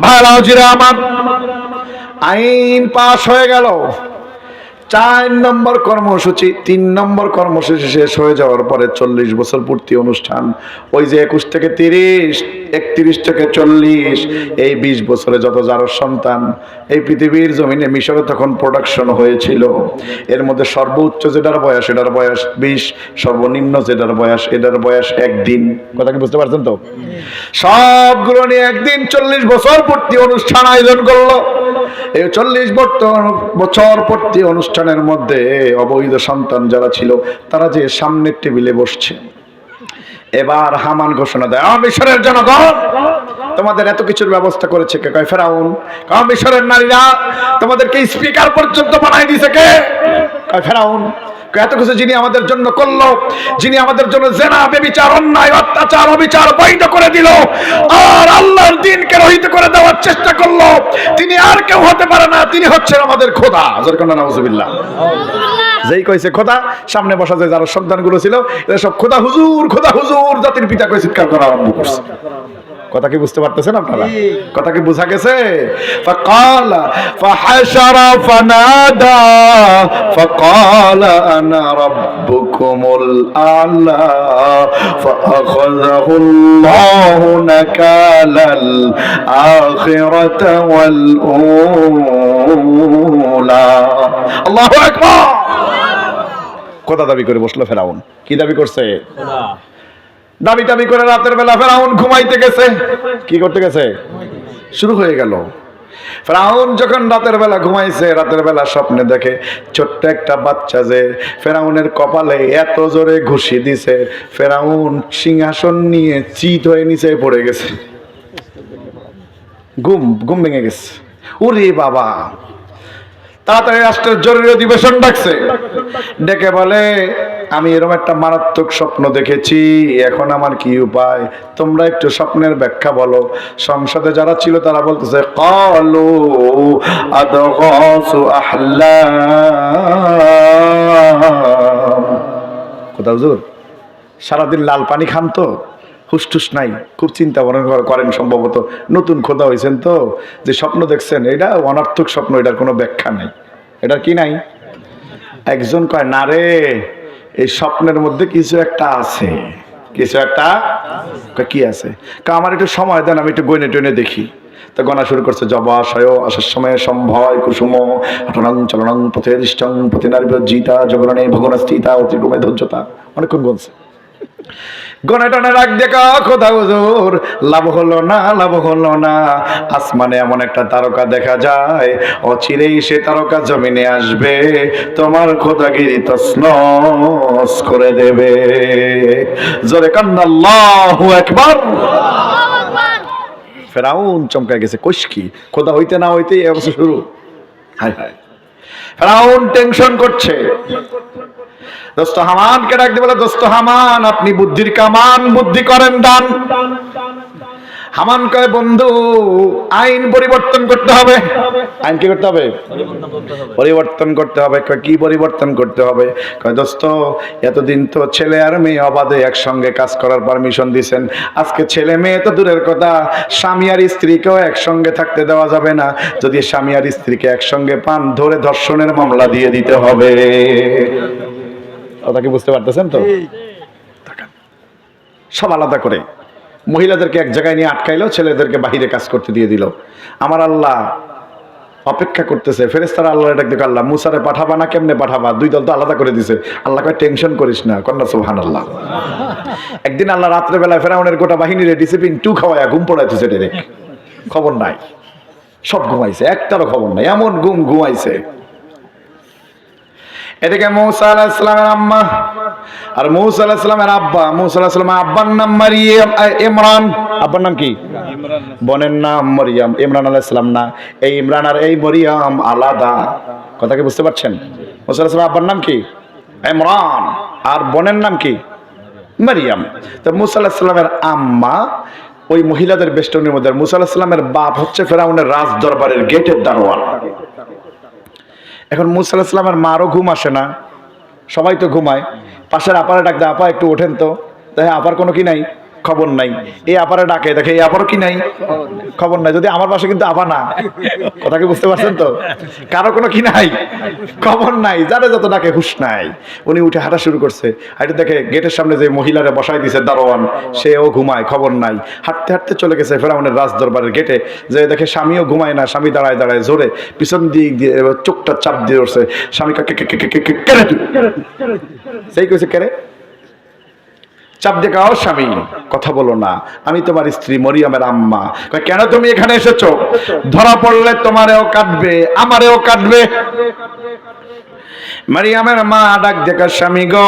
ভাইরা জিরা আমার, আইন পাস হয়ে গেল। 4 নম্বর কর্মসূচি, 3 নম্বর কর্মসূচি শেষ হয়ে যাওয়ার পরে 40 বছর পূর্তি অনুষ্ঠান। ওই যে 21 থেকে 30, 31 থেকে 40, এই 20 বছরে যত যার সন্তান এই পৃথিবীর জমিনে, মিশরে তখন প্রোডাকশন হয়েছিল, এর মধ্যে সর্বোচ্চ যেটার বয়স এটার বয়স 20, সর্বনিম্ন যেটার বয়স এটার বয়স 1 দিন। কথা কি বুঝতে পারছেন তো? সবগুলো নিয়ে একদিন 40 বছর পূর্তি অনুষ্ঠান আয়োজন করলো। এই 40 বছর পূর্তি অনুষ্ঠানের মধ্যে অবৈধ সন্তান যারা ছিল তারা যে সামনের টেবিলে বসছে। এবার হামান ঘোষণা দেয়, মিশরের জনগণ, তোমাদের এত কিছুর ব্যবস্থা করেছে কে? কয় ফেরাউন। মিশরের নারীরা, তোমাদেরকে স্পিকার পর্যন্ত বানাই দিয়েছে কে? কয় ফেরাউন। এত কিছু যিনি আমাদের জন্য করলো, যিনি আমাদের জন্য জেনা, ব্যভিচার, অন্যায়, অত্যাচার, অবিচার বৈধ করে দিল, আর আল্লাহর দ্বীনকে রহিত করে দেওয়ার চেষ্টা করলো, তিনি আর কেউ হতে পারে না, তিনি হচ্ছেন আমাদের খোদা। নাউজুবিল্লাহ। যেই কইছে খোদা, সামনে বসা যে যারা সন্তানগুলো ছিল এরা সব খোদা হুজুর, খোদা হুজুর, জাতির পিতা কই চিৎকার করা আরম্ভ করছে। কথা কি বুঝতে পারতেছেন আপনারা? কথা কি বোঝা গেছে? ফাকালা ফাহাশারা ফানাদা ফাকালা আনা রাব্বুকুমুল আ'লা ফাআখাযাহুল্লাহু নাকালাল আখিরাতা ওয়াল উলা। আল্লাহু আকবার। কথা দাবি করে বসলো ফেরাউন। কি দাবি করছে? খোদা। দাবি করে রাতের বেলা ফেরাউন ঘুমাইতে গেছে। কি করতে গেছে? শুরু হয়ে গেল। ফেরাউন যখন রাতের বেলা ঘুমাইছে, রাতের বেলা স্বপ্নে দেখে ছোট্ট একটা বাচ্চা যে ফেরাউনের কপালে এত জোরে ঘুষি দিছে, ফেরাউন সিংহাসন নিয়ে চিত হয়ে নিচে পড়ে গেছে। ঘুম ভেঙে গেছে। ওরে বাবা! তাড়াতাড়ি রাষ্ট্রের জরুরি অধিবেশন ডাকছে। ডেকে বলে, আমি এরকম একটা মারাত্মক স্বপ্ন দেখেছি, এখন আমার কি উপায়? তোমরা একটু স্বপ্নের ব্যাখ্যা বলো। সংসদে যারা ছিল তারা বলতেছে, ক্বালু আদগাসু আহলাম। কোথা হুজুর, সারাদিন লাল পানি খান তো, হুসটুস নাই, খুব চিন্তা করেন, সম্ভবত নতুন খোদা হয়েছেন তো, যে স্বপ্ন দেখছেন এটা অনর্থক স্বপ্ন, এটার কোনো ব্যাখ্যা নাই। এটার কি নাই? একজন কয়, না রে, এই স্বপ্নের মধ্যে কিছু একটা আছে। কিছু একটা কি আছে? আমার একটু সময় দেন, আমি একটু গয়নে টয়নে দেখি। তো গণা শুরু করছে, জবাশয় আসার সময় সম্ভয় কুসুম হটনং চলনং পথে দৃষ্টং পথে নারী জিতা জগরণে ভগনস্থিতা অতিক্রমে ধৈর্যতা। অনেকক্ষণ বলছে। গনে টনে রাখ দেখা খোদা হুজুর, লাভ হলো না, লাভ হলো না। আসমানে এমন একটা তারকা দেখা যায়, অচিরেই সে তারকা জমিনে আসবে, তোমার খোদাগিরি তছনছ করে দেবে। জোরে কান্না আল্লাহু আকবার। ফেরাউন চমকে গেছে, কইস কি, খোদা হইতে না হইতেই এই অবস্থা শুরু। হায় হায়, ফেরাউন টেনশন করছে। দোস্ত হামানকে ডাক দিয়ে বলে, দোস্ত হামান, আপনি বুদ্ধির কামান, বুদ্ধি করেন দান। হামান কয়, বন্ধু আইন পরিবর্তন করতে হবে। আইন কি করতে হবে? পরিবর্তন করতে হবে। কয় কি পরিবর্তন করতে হবে? কয় দোস্ত, এতদিন তো ছেলে আর মেয়ে অবাধে একসঙ্গে কাজ করার পারমিশন দিয়েছেন, আজকে ছেলে মেয়ে তো দূরের কথা, স্বামী আর স্ত্রীকেও একসঙ্গে থাকতে দেওয়া যাবে না। যদি স্বামী আর স্ত্রীকে একসঙ্গে পান, ধরে ধর্ষণের মামলা দিয়ে দিতে হবে। ওটা কি বুঝতে পারতেছেন তো? সব আলাদা করে মহিলাদেরকে এক জায়গায় নিয়ে আটকাইলো, ছেলেদেরকে বাহিরে কাজ করতে দিয়ে দিল। আমার আল্লাহ অপেক্ষা করতেছে, ফেরেশতারা আল্লাহর ডাক দিয়ে, আল্লাহ মুসারে পাঠাবা না, কেমনে পাঠাবা? দুই দল তো আলাদা করে দিছে। আল্লাহ কয় টেনশন করিস না, কন্যা সুবহানাল্লাহ। একদিন আল্লাহ রাত্রে বেলায় ফেরাউনের গোটা বাহিনীর ডিসিপ্লিন 2 খাওয়ায়া ঘুম পড়াইতেছে, ডাইরেক্ট খবর নাই, সব ঘুমাইছে, একটারও খবর নাই, এমন ঘুমাইছে। এদিকে মূসা আলাইহিস সালামের আম্মা আর মূসা আলাইহিস সালামের আব্বা, মূসা আলাইহিস সালামের আব্বার নাম ইমরান, আব্বার নাম কি? বোনের নাম মরিয়ম। ইমরান আলাইহিস সালাম না, এই ইমরান আর এই মরিয়ম আলাদা। কথা কি বুঝতে পারছেন? মূসা আলাইহিস সালামের আব্বার নাম কি? ইমরান, আর বোনের নাম কি? মরিয়ম। তো মূসা আলাইহিস সালামের আম্মা ওই মহিলাদের বেষ্টনীর মধ্যে। মূসা আলাইহিস সালামের বাপ হচ্ছে ফেরাউনের রাজ দরবারের গেটের দারোয়ান। এখন মূসা আলাইহিস সালামের মারও ঘুম আসে না, সবাই তো ঘুমায়। পাশের আপারে ডাক দেয়, আপা একটু ওঠেন তো। দেখে আপার কোনো কি নাই, খবর নাই। এই আপারে ডাকে, দেখে এই আপারও কি নাই, খবর নাই। যদি আমার পাশে কিন্তু আপা না, কথা কি বুঝতে পারছেন তো? কারো কোনো কি নাই, খবর নাই, যারা যত ডাকে হুঁশ নাই। উনি উঠে হাঁটা শুরু করছে, হাঁটে দেখে গেটের সামনে যে মহিলারে বসাই দিছে দারোয়ান, সেও ঘুমায়, খবর নাই। হাঁটতে হাঁটতে চলে গেছে ফেরাউনের রাজ দরবারের গেটে, যে দেখে স্বামীও ঘুমায় না, স্বামী দাঁড়ায় দাঁড়ায় জোরে পিছন দিক দিয়ে চোখটা চাপ দিয়ে উঠছে। স্বামী কেরে, সেই কইছে কেরে, চাপ দিয়ে কাও, স্বামী কথা বলো না, আমি তোমার স্ত্রী মরিয়মের আম্মা। কেন তুমি এখানে এসেছো? ধরা পড়লে তোমারেও কাটবে, আমারেও কাটবে। মরিয়মের মা ডাক দেখা, স্বামী গো,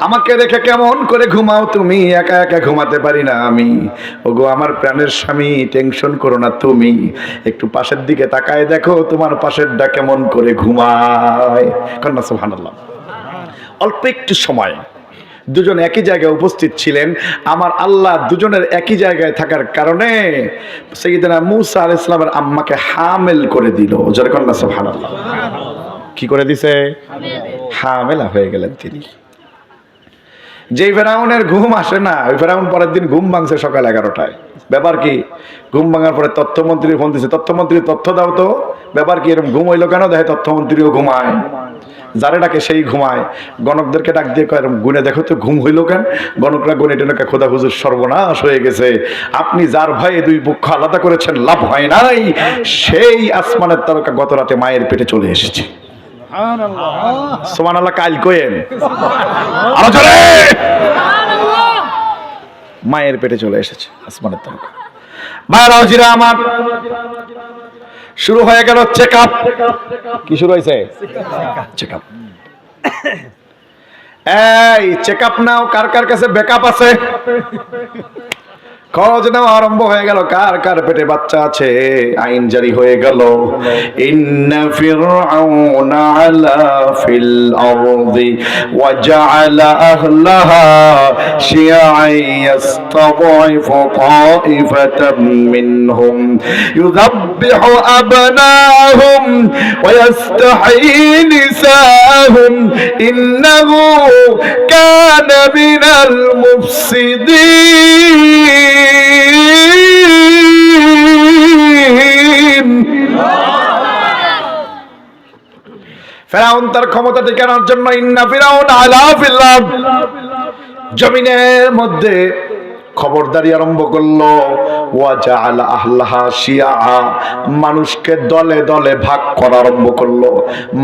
আমাকে রেখে কেমন করে ঘুমাও তুমি? একা একা ঘুমাতে পারি না আমি। ওগো আমার প্রাণের স্বামী, টেনশন করো না তুমি, একটু পাশের দিকে তাকায় দেখো তোমার পাশেরটা কেমন করে ঘুমায়। কন্যা সুবহানাল্লাহ। অল্প একটু সময় দুজন একই জায়গায় উপস্থিত ছিলেন। আমার আল্লাহ দুজনের একই জায়গায় থাকার কারণে সাইয়েদনা মূসা আলাইহিস সালামের আম্মাকে হামিল করে দিল। যারা কন্যা সুবহানাল্লাহ। কি করে দিছে? হামিলা হয়ে গেলেন তিনি। যেই ফেরাউনের ঘুম আসে না, ওই ফেরাউন পরের দিন ঘুম ভাঙছে সকাল 11টায়। ব্যাপার কি? ঘুম ভাঙার পরে তথ্যমন্ত্রী ফোন দিছে, তথ্যমন্ত্রী তথ্য দাও তো, ব্যাপার কি, এরকম ঘুম হইলো কেন? দেখে তথ্যমন্ত্রীও ঘুমায়, যারে ডাকে সেই ঘুমায়। গণকদেরকে ডাক দিয়ে কয়, গুনে দেখো তো ঘুম হইলো কেন? গণকরা গুনে টেনে, খোদা হুজুর সর্বনাশ হয়ে গেছে, আপনি যার ভয়ে দুই পক্ষ আলাদা করেছেন লাভ হয় নাই, সেই আসমানের তারকা গত রাতে মায়ের পেটে চলে এসেছে। সুবহানাল্লাহ। কাল কইেন মায়ের পেটে চলে এসেছে আসমানের তারকা। ভাইরাও জিরা আমার, শুরু হয়ে গেল চেকআপ। কি শুরু হয়েছে? চেকআপ। এই চেকআপ নাও, কার কার কাছে ব্যাকআপ আছে? খোঁজ নেওয়া আরম্ভ হয়ে গেল, কার কার পেটে বাচ্চা আছে। আইন জারি হয়ে গেল, ইন্না ফিরআউনা আলা ফিল আরদি ওয়া জাআলা আহলাহা শিয়া'আন ইয়াস্তাদঈফু তা'iফাতাম মিনহুম ইউযাব্বিহু আবনাহুম ওয়া ইস্তাহয়ী নিসাহুম ইন্নাহু কানা মিনাল মুফসিদিন। ফেরাউন তার ক্ষমতা টিকানোর জন্য ইন্না ফিরাউন আলা ফিল আরদ, জমিনের মধ্যে খবরদারি আরম্ভ করলো। ওয়া জাআলা আহলাহা শিয়া, মানুষকে দলে দলে ভাগ করা আরম্ভ করলো।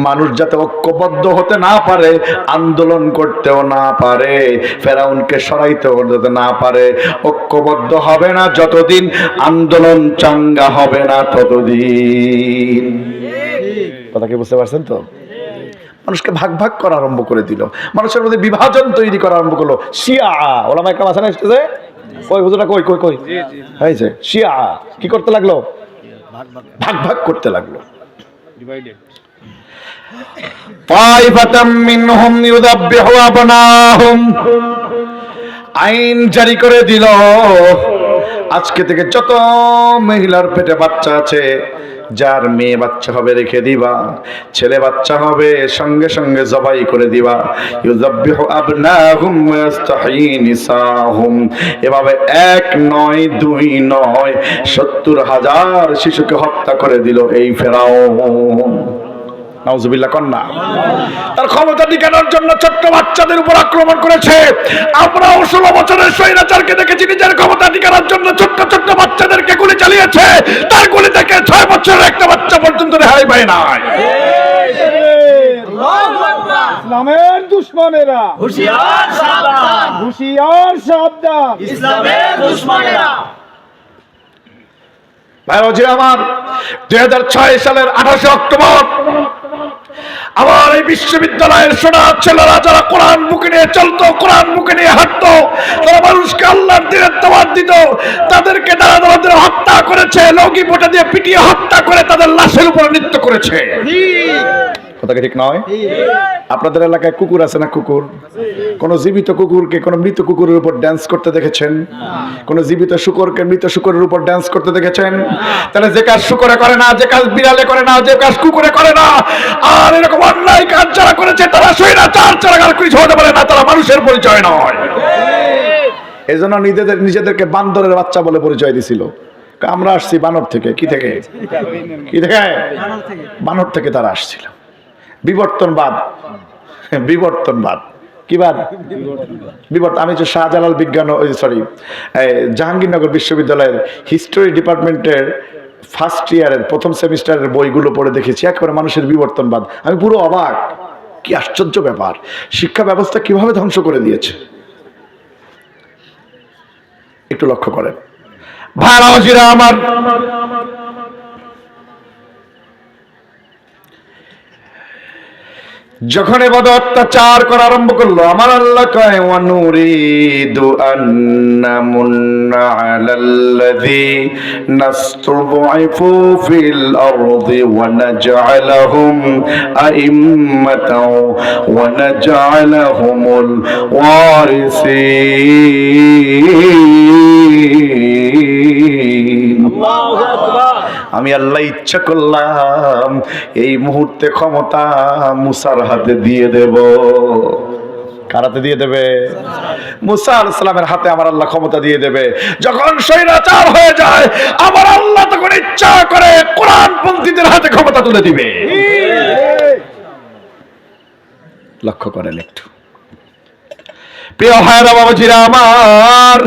মানুষ যাতে ঐক্যবদ্ধ হতে না পারে, আন্দোলন করতেও না পারে, ফেরাউনকে সরাইতেও যাতে না পারে। ঐক্যবদ্ধ হবে না যতদিন, আন্দোলন চাঙ্গা হবে না ততদিন। কথা কি বুঝতে পারছেন তো? মানুষকে ভাগ ভাগ করা আরম্ভ করে দিল, মানুষের মধ্যে বিভাজন তৈরি করা আরম্ভ করলো। শিয়া ওলামা একরাম আছে না স্টেজে? কই হুজুরা কই কই কই হয়েছে? শিয়া কি করতে লাগলো? ভাগ ভাগ করতে লাগলো। তাইফাতাম মিনহুম ইউযাব্বিহু আবনাহুম, আইন জারি করে দিল, আজকে থেকে যত মহিলার পেটে বাচ্চা আছে, যার মেয়ে বাচ্চা হবে রেখে দিবা, ছেলে বাচ্চা হবে সঙ্গে সঙ্গে জবাই করে দিবা। ইউযাব্বিহু আবনাহুম ওয়া ইস্তাহয়ী নিসাহুম, এভাবে 1 নয় 2 নয় 70,000 শিশুকে হত্যা করে দিল এই ফেরাউন। নাউজুবিল্লাহ কন্যা। তার ক্ষমতা টিকানোর জন্য ছোট্ট বাচ্চাদের উপর আক্রমণ করেছে। আমরা 16 বছরের স্বৈরাচারকে দেখেছি নিজের ক্ষমতা টিকানোর জন্য ছোট্ট ছোট্ট বাচ্চাদেরকে গুলি চালিয়েছে। তার গুলি থেকে 6 বছরের একটা বাচ্চা পর্যন্ত রেহাই পায় নাই। ইসলামের দুশমনেরা হুঁশিয়ার সাবধান, হুঁশিয়ার সাবধান, ইসলামের দুশমনেরা। ভাইজি আমার, 2006 সালের 28 অক্টোবর আমার এই বিশ্ববিদ্যালয়ের সোনা ছেলেরা যারা কোরআন বুকে নিয়ে চলতো, কোরআন বুকে নিয়ে হাঁটতো, তারা মানুষকে আল্লাহর দিনের দাওয়াত দিত, তাদেরকে তারা তাদের হত্যা করেছে, লৌকি পোটা দিয়ে পিটিয়ে হত্যা করে তাদের লাশের উপর নৃত্য করেছে। কথা কি ঠিক নয়? আপনাদের এলাকায় কুকুর আছে না? কুকুর, কোন জীবিত কুকুরকে কোন মৃত কুকুরের উপর ড্যান্স করতে দেখেছেন? কোন জীবিত শুকরকে মৃত শুকরের উপর ড্যান্স করতে দেখেছেন? তাহলে যে কাজ শুকরে করে না, যে কাজ বিড়ালে করে না, যে কাজ কুকুরে করে না, আর এরকম অন্যায় কাজ যারা করেছে তারা স্বৈরাচার ছাড়া আর কিছু হতে পারে না, তারা মানুষের পরিচয় নয়। এই জন্য নিজেদেরকে বান্দরের বাচ্চা বলে পরিচয় দিছিল। আমরা আসছি বানর থেকে। কি থেকে? কি থেকে? বানর থেকে তারা আসছিল। বিবর্তনবাদ, বিবর্তনবাদ কি বাদ? বিবর্তন। আমি যে শাহজালাল বিজ্ঞান জাহাঙ্গীরনগর বিশ্ববিদ্যালয়ের হিস্টোরি ডিপার্টমেন্টের ফার্স্ট ইয়ারের প্রথম সেমিস্টারের বইগুলো পড়ে দেখেছি, একেবারে মানুষের বিবর্তনবাদ। আমি পুরো অবাক, কি আশ্চর্য ব্যাপার! শিক্ষা ব্যবস্থা কিভাবে ধ্বংস করে দিয়েছে একটু লক্ষ্য করেন। ভাইরা আমার, যখন এবাদত অত্যাচার করা আরম্ভ করলো, আমার আল্লাহ কয় ওয়ানুরিদু আন্নামুন্না আলাল্লাযী নাসতুযইফু ফিল আরদি ওয়া নাজআলাহুম আইম্মাতাও ওয়া নাজআলাহুমুল ওয়ারিসিন। আল্লাহু আকবার। আমি আল্লাহ ইচ্ছা করলাম এই মুহূর্তে ক্ষমতা মুসার হাতে দিয়ে দেব। কার হাতে দিয়ে দেবে? মুসা আলাইহিস সালামের হাতে আমার আল্লাহ ক্ষমতা দিয়ে দেবে। যখন স্বৈরাচার হয়ে যায়, আমার আল্লাহ তখন ইচ্ছা করে কোরআনপন্থীদের হাতে ক্ষমতা তুলে দিবে। লক্ষ্য করেন একটু। প্রিয় ভাইরা বাবাজিরা আমার,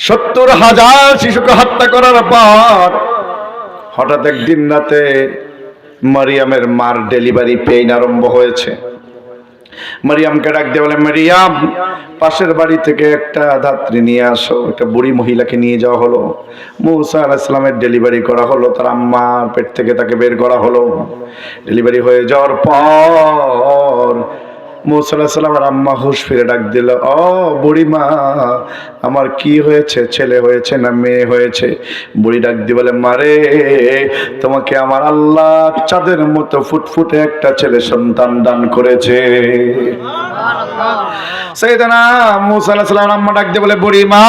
70,000 শিশুকে হত্যা করার পর হঠাৎ একদিন রাতে মারিয়ামের মার ডেলিভারি পেইন আরম্ভ হয়েছে। মারিয়ামকে ডাক দিয়ে বলে, মারিয়াম, পাশের বাড়ি থেকে একটা ধাত্রী নিয়ে আসো। একটা বুড়ি মহিলাকে নিয়ে যাওয়া হলো। মুসা আলাইহিস সালামের ডেলিভারি করা হলো, তার আম্মার পেট থেকে তাকে বের করা হলো। ডেলিভারি হয়ে যাওয়ার পর মুসা আলাইহিস সালামের আম্মা হুঁশ ফিরে ডাক দিল, ও বুড়ি মা, আমার কি হয়েছে? ছেলে হয়েছে না মেয়ে হয়েছে? বুড়ি ডাক দিয়ে বলে, মারে, তোমাকে আমার আল্লাহ চাঁদের মতো ফুটফুটে একটা ছেলে সন্তান দান করেছে। সাইয়েদনা মুসা আলাইহিস সালামের আম্মা ডাক দিয়ে বলে, বুড়ি মা,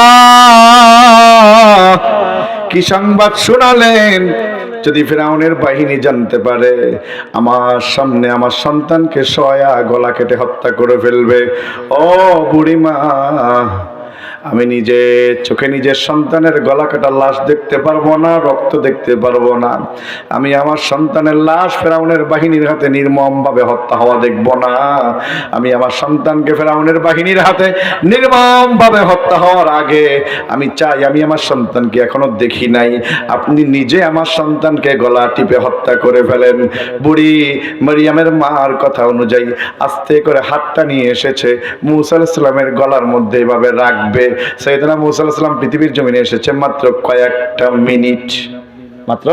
কি সংবাদ শোনালেন? যদি ফিরাউনের বাহিনী জানতে পারে আমার সামনে আমার সন্তানকে সয়া গলা কেটে হত্যা করে ফেলবে। ও বুড়িমা, আমি নিজে চোখে নিজের সন্তানের গলা কাটা লাশ দেখতে পারবো না, রক্ত দেখতে পারবো না। আমি আমার সন্তানের লাশ ফেরাউনের বাহিনীর হাতে নির্মমভাবে হত্যা হওয়া দেখবো না। আমি আমার সন্তানকে ফেরাউনের বাহিনীর হাতে নির্মমভাবে হত্যা হওয়ার আগে আমি চাই, আমি আমার সন্তানকে এখনো দেখি নাই, আপনি নিজে আমার সন্তানকে গলা টিপে হত্যা করে ফেলেন। বুড়ি মারিয়ামের মার কথা অনুযায়ী আস্তে করে হাতটা নিয়ে এসেছে, মুসা আলাইহিস সালামের গলার মধ্যে এভাবে রাখবে। সাইয়েদনা মুসা আলাইহিস সালাম পৃথিবীর জমিনে এসেছে মাত্র কয়েকটা মিনিট, মাত্র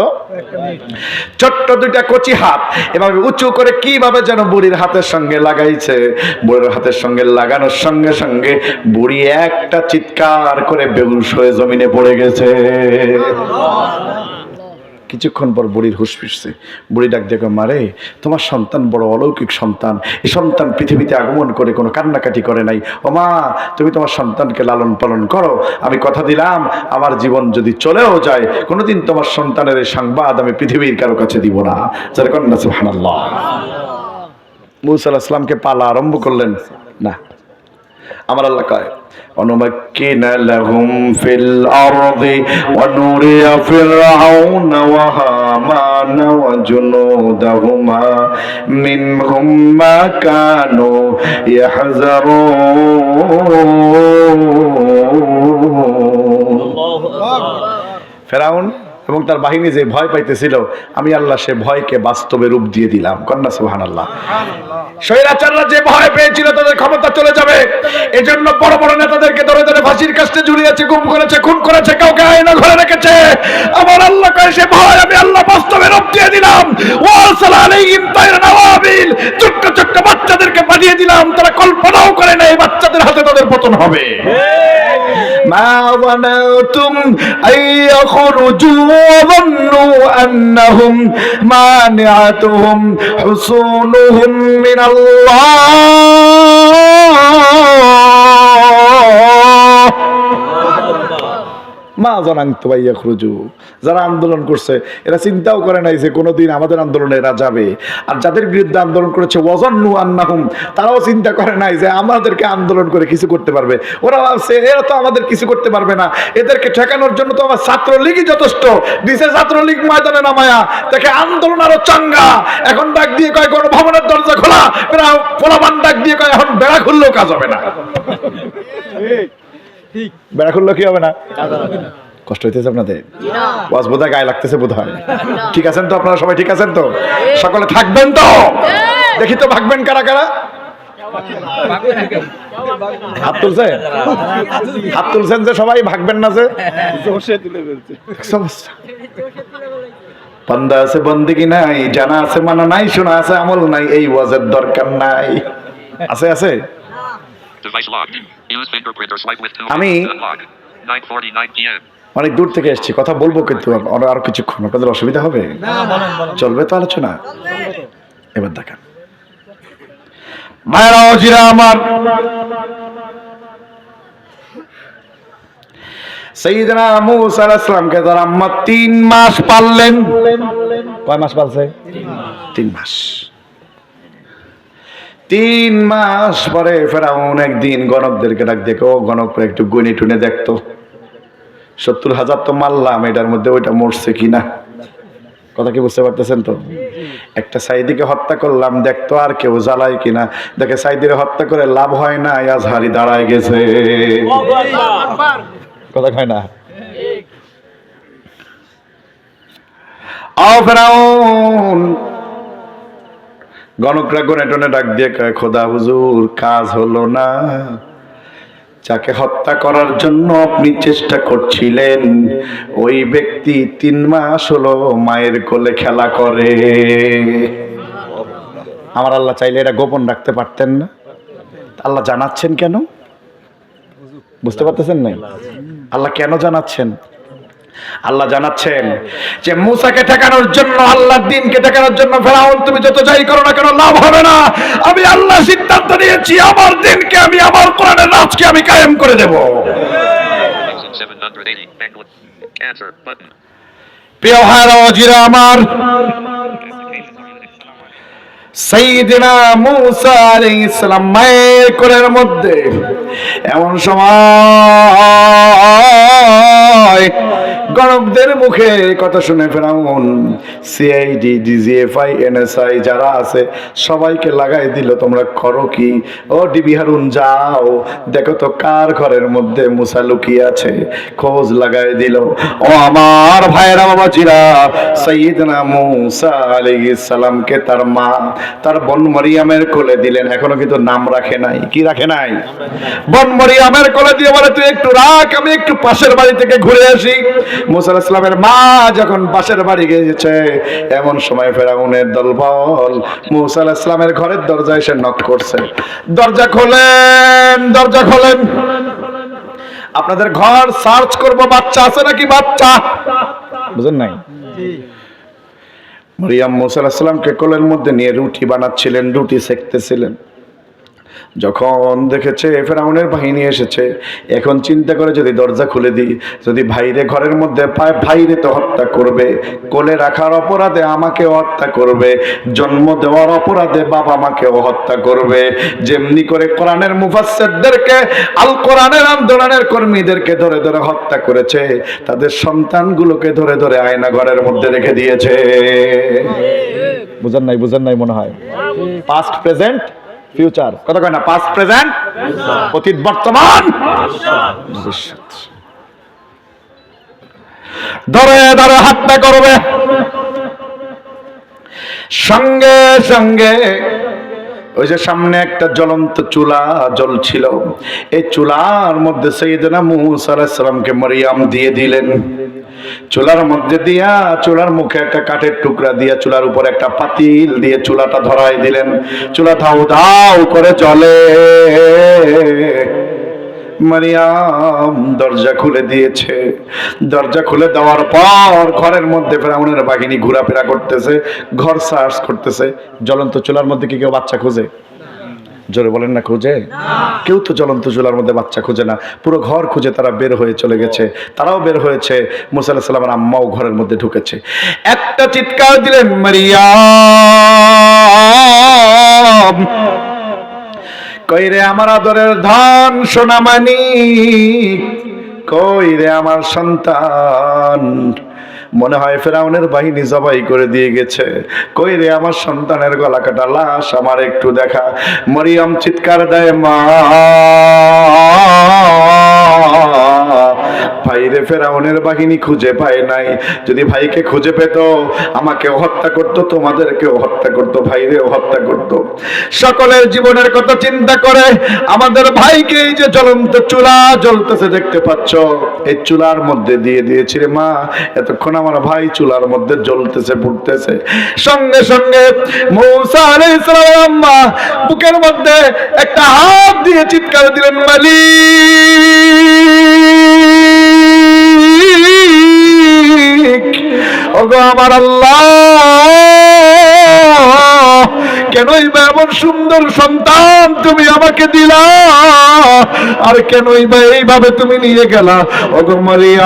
ছোট্ট দুইটা কচি হাত এভাবে উঁচু করে কিভাবে যেন বুড়ির হাতের সঙ্গে লাগাইছে। বুড়ির হাতের সঙ্গে লাগানোর সঙ্গে সঙ্গে বুড়ি একটা চিৎকার করে বেহুশ হয়ে জমিনে পড়ে গেছে। কিছুক্ষণ পর বুড়ির হুঁশ ফিরছে। বুড়ি ডাক দেখো, মারে তোমার সন্তান বড় অলৌকিক সন্তান, এই সন্তান পৃথিবীতে আগমন করে কোনো কান্নাকাটি করে নাই। ও মা, তুমি তোমার সন্তানকে লালন পালন করো, আমি কথা দিলাম আমার জীবন যদি চলেও যায় কোনোদিন তোমার সন্তানের এই সংবাদ আমি পৃথিবীর কারো কাছে দিব না। যারা কন্যা সুবহানাল্লাহ। মুসা আলাইহিস সালামকে পালা আরম্ভ করলেন না। আমার আল্লাহ কয় অনুমাক্কিনা লাহুম ফিল আরদি ওয়া নুরিয়া ফিরআউনা ওয়া হামানা ওয়া জুনুদাহুমা মিনহুম মা কানু ইয়াহযারুন। ফেরাউন এবং তার বাহিনী যে ভয় পাইতেছিল, আমি আল্লাহ সে ভয়কে বাস্তবে রূপ দিয়ে দিলাম। কন্যা সুবহানাল্লাহ। স্বৈরাচাররা যে ভয় পেয়েছিল তাদের ক্ষমতা চলে যাবে, এজন্য বড় বড় নেতাদেরকে ধরে ধরে ফাঁসির কাস্টে ঝুলিয়েছে, গুম করেছে, খুন করেছে, কাউকে আয়না ঘরে রেখেছে। আমার আল্লাহ কয় সে ভয় আমি আল্লাহ বাস্তবে রূপ দিয়ে দিলাম। ওয়ারসালা আলাইহিম তায়রান আবাবিল, ছোট্ট ছোট্ট বাচ্চাদেরকে পাঠিয়ে দিলাম, তারা কল্পনাও করে না এই বাচ্চাদের হাতে তাদের পতন হবে। মা যানাতুম আইয়াখরুজু ওয়াযান্নু আন্নাহুম মানিআতুহুম হুসুনুহুম মিনাল্লাহ। মা জানান্তু ইয়াখরুজু, যারা আন্দোলন করছে এরা চিন্তাও করে নাই যে কোনোদিন আমাদের আন্দোলনে এরা যাবে। আর যাদের বিরুদ্ধে আন্দোলন করেছে ওয়াজান্নু আন্নাহুম, তারাও চিন্তা করে নাই যে আমাদেরকে আন্দোলন করে কিছু করতে পারবে। ওরা ভাবছে এরা তো আমাদের কিছু করতে পারবে না, এদেরকে ঠেকানোর জন্য তো আমার ছাত্রলীগই যথেষ্ট। দিছে ছাত্রলীগ ময়দানে নামায়া, তাকে আন্দোলন আরো চাঙ্গা। এখন ডাক দিয়ে কয় গণভবনের দরজা খোলা, পোলাপান ডাক দিয়ে কয় এখন বেড়া খুললেও কাজ হবে না। বেড়া খুললেও কি হবে না? কষ্ট হইতেছে আপনাদের? ওয়াজ বোধহয় গায়ে লাগতেছে বোধহয়। ঠিক আছেন তো আপনারা সবাই? ঠিক আছেন তো? সকলে থাকবেন তো? দেখি তো ভাগবেন কারা কারা। হাত তুলছেন? হাত তুলছেন যে সবাই ভাগবেন না যে? বান্দা আছে বন্দেগী নাই, জানা আছে মানা নাই, শোনা আছে আমল নাই, এই ওয়াজের দরকার নাই। আছে আছে। আমি অনেক দূর থেকে এসেছি, কথা বলবো কিন্তু আরো কিছুক্ষণ, আপনাদের অসুবিধা হবে? চলবে তো আলোচনা? এবার দেখেন মায়েরা ওজিরা আমার, সাইয়েদনা মুসা আলাইহিস সালামকে তার আম্মা 3 মাস পাললেন। কয় মাস পালছে? 3 মাস। 3 মাস পরে ফেরাউন একদিন গণকদেরকে ডাক দেখো, গণকরা একটু গুনে টুনে দেখতো 70,000 তো মারলাম, এটার মধ্যে ওইটা মরছে কিনা। কথা কি বুঝতে পারতেছেন তো? একটা সাইদিকে হত্যা করলাম, দেখতো আর কেউ জ্বালায় কিনা। দেখে সাইদিরে হত্যা করে লাভ হয় না, আজহারি দাঁড়ায় গেছে। কথা কয় না? ফেরাউন গণকরা গুনে টনে ডাক দিয়ে কয় খোদা হুজুর কাজ হলো না, যাকে হত্যা করার জন্য আপনি চেষ্টা করছিলেন ওই ব্যক্তি 3 মাস হলো মায়ের কোলে খেলা করে। আমার আল্লাহ চাইলে এটা গোপন রাখতে পারতেন না? আল্লাহ জানাচ্ছেন কেন? বুঝতে পারতেছেন না? আল্লাহ কেন জানাচ্ছেন? আল্লাহ জানাচ্ছেন যে মুসাকে ঠেকানোর জন্য, আল্লাহর দ্বীনকে ঠেকানোর জন্য ফেরাউন তুমি যত যাই করো না কেন লাভ হবে না। আমি আল্লাহ সিদ্ধান্ত নিয়েছি আমার দ্বীনকে, আমি আমার কোরআনের রাজকে আমি কায়েম করে দেব। প্রিয় ভাইরা ওজিরা আমার, সাইয়্যিদিনা মূসা আলাইহিস সালাম মায়ের কোলের মধ্যে এমন সময় গণকদের মুখে কথা শুনে ফেরাউন সিআইডি ডিজিএফআই এনএসআই যারা আছে সবাইকে লাগাই দিল, তোমরা করো কি? ও ডিবি হারুন যাও দেখো তো কার ঘরের মধ্যে মূসা লুকিয়ে আছে, খোঁজ লাগাই দিল। ও আমার ভাইরা বাবাজিরা, সাইয়্যিদিনা মূসা আলাইহিস সালামকে তার মা তার বোন মরিয়মের কোলে দিলেন। এখনো কিন্তু নাম রাখে নাই। কি রাখে নাই? বোন মরিয়মের কোলে দিয়ে বলে তুই একটু রাখ, আমি একটু পাশের বাড়ি থেকে ঘুরে আসি। মূসা আলাইহিস সালামের মা যখন পাশের বাড়ি গিয়েছে, এমন সময় ফেরাউনের দলবল মূসা আলাইহিস সালামের ঘরের দরজায় এসে নক করছে। দরজা খোলেন, দরজা খোলেন, আপনাদের ঘর সার্চ করব, বাচ্চা আছে নাকি? বাচ্চা বুঝেন নাই? মরিয়ম মূসা আলাইহিস সালামকে কোলের মধ্যে নিয়ে রুটি বানাচ্ছিলেন, রুটি সেকতেছিলেন। যখন দেখেছে ফেরাউনের বাহিনী এসেছে, এখন চিন্তা করে যদি দরজা খুলে দিই, যদি ভাইরে ঘরের মধ্যে পায়, ভাইরে তো হত্যা করবে, কোলে রাখার অপরাধে আমাকেও হত্যা করবে, জন্ম দেওয়ার অপরাধে বাবা মাকেও হত্যা করবে। যেমনি করে কোরআনের মুফাসসিরদেরকে, আল কোরআনের আন্দোলনের কর্মীদেরকে ধরে ধরে হত্যা করেছে, তাদের সন্তানগুলোকে ধরে ধরে আয়না ঘরের মধ্যে রেখে দিয়েছে। বুঝেন নাই? বুঝেন নাই মনে হয়। পাস্ট প্রেজেন্ট ফিউচার, কথা কয় না? পাস্ট প্রেজেন্ট অতীত বর্তমান ভবিষ্যৎ, ধরে ধরে হত্যা করবে। সঙ্গে সঙ্গে ওই যে সামনে একটা জ্বলন্ত চুলা জ্বলছিল, এই চুলার মধ্যে সাইয়্যিদিনা মূসা আলাইহিস সালামকে মরিয়ম দিয়ে দিলেন। চুলার মধ্যে দিয়া, চুলার মুখে একটা কাঠের টুকরা দিয়া, চুলার উপর একটা পাতিল দিয়ে চুলাটা ধরাই দিলেন। চুলা ধাউ ধাউ করে জ্বলে। মারিয়াম দরজা খুলে দিয়েছে। দরজা খুলে দেওয়ার পর ঘরের মধ্যে ফেরাউনের বাহিনী ঘোরাফেরা করতেছে, ঘর সার্চ করতেছে। জ্বলন্ত চুলার মধ্যে কি কেউ বাচ্চা খোঁজে? জোরে বলেন না, খোঁজে? কেউ তো জ্বলন্ত চুলার মধ্যে বাচ্চা খোঁজে না। পুরো ঘর খুঁজে তারা বের হয়ে চলে গেছে। তারাও বের হয়েছে, মূসা আলাইহিস সালামের আম্মাও ঘরের মধ্যে ঢুকেছে। একটা চিৎকার দিলেন, মারিয়াম কই রে আমার আদরের ধন সোনামানিক, কই রে আমার সন্তান? মনে হয় ফেরাউনের বাহিনী জবাই করে দিয়ে গেছে। কই রে আমার সন্তানের গলা কাটা লাশ, আমার একটু দেখা। মরিয়ম চিৎকার দেয়, মা ভাইরে ফেরাউনের বাহিনী খুঁজে পায় নাই। যদি ভাইকে খুঁজে পেত আমাকেও হত্যা করত, তোমাদেরকেও হত্যা করত, ভাইরেও হত্যা করত। সকলের জীবনের কথা চিন্তা করে আমাদের ভাইকে এই যে জ্বলন্ত চুলা জ্বলতেছে দেখতে পাচ্ছ, এই চুলার মধ্যে দিয়ে দিয়েছি রে মা। এতক্ষণ আমার ভাই চুলার মধ্যে জ্বলতেছে, পুড়তেছে। সঙ্গে সঙ্গে মূসা আলাইহিস সালাম বুকের মধ্যে একটা হাত দিয়ে চিৎকার দিলেন, মালিক ওগো আমার আল্লাহ, কেনই বা এমন সুন্দর সন্তান তুমি আমাকে দিলা, আর কেনই বা এইভাবে তুমি নিয়ে গেলা? ওগো মারিয়াম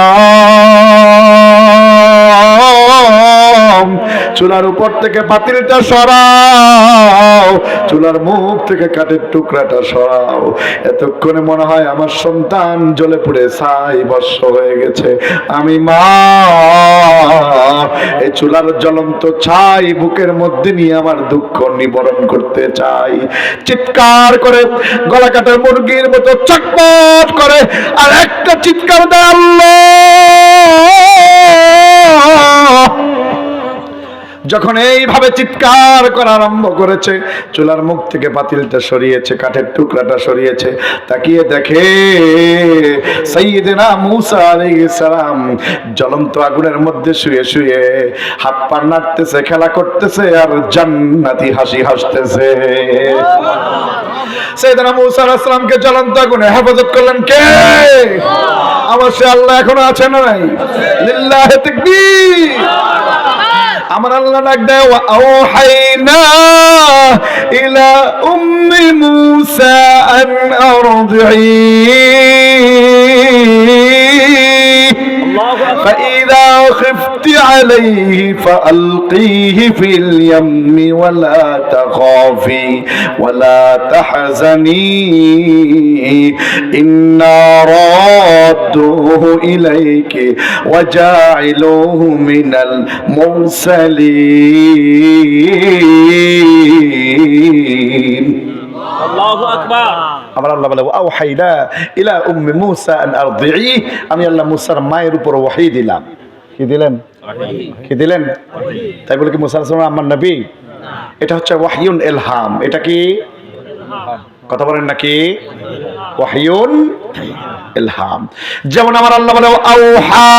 চুলার উপর থেকে পাতিলটা সরাও, চুলার মুখ থেকে কাঠের টুকরাটা সরাও। এতক্ষণে মনে হয় আমার সন্তান জ্বলে পুড়ে ছাই ভস্ম হয়ে গেছে। আমি মা এই চুলার জ্বলন্ত ছাই বুকের মধ্যে নিয়ে আমার দুঃখ নিবারণ করতে চাই। চিৎকার করে গলা কাটা মুরগির মতো চটপট করে আর একটা চিৎকার দেয়, আল্লাহ। যখন এইভাবে চিৎকার করা আরম্ভ করেছে, চুলার মুখ থেকে পাতিলটা সরিয়েছে, কাঠের টুকরাটা সরিয়েছে, তাকিয়ে দেখে সাইয়্যিদিনা মূসা আলাইহিস সালাম জ্বলন্ত আগুনের মধ্যে শুয়ে শুয়ে হাত পা নাড়তেছে, খেলা করতেছে আর জান্নাতি হাসি হাসতেছে। সাইয়্যিদিনা মূসা আলাইহিস সালামকে জ্বলন্ত আগুনে হেফাজত করলেন কে? অবশ্যই আল্লাহ এখনো আছে না নাই? লিল্লাহি তাকবীর। আমার আল্লাহ ডাক দেয়, ওয়াহাইনা ইলা উম্মি মূসা আন আরদিহি ফাইযা খিফতি عليه فألقيه في اليم ولا تخافي ولا تحزني إنا رادوه إليك وجاعلوه من المرسلين আল্লাহু আকবার। আমার আল্লাহ বলে আওহাইনা ইলা উম্মি মূসা আন আরদিঈ, আমি আল্লাহ মূসার মায়ের উপর ওহী দিলাম। কি দিলেন? কি দিলেন? তাই বলে কি মূসা আলাইহিস সালাম আমার নবী? এটা হচ্ছে ওয়াহয়ুন ইলহাম। এটা কি কথা বলেন নাকি? ওয়াহয়ুন ইলহাম। যেমন আমার আল্লাহ বলে আওহা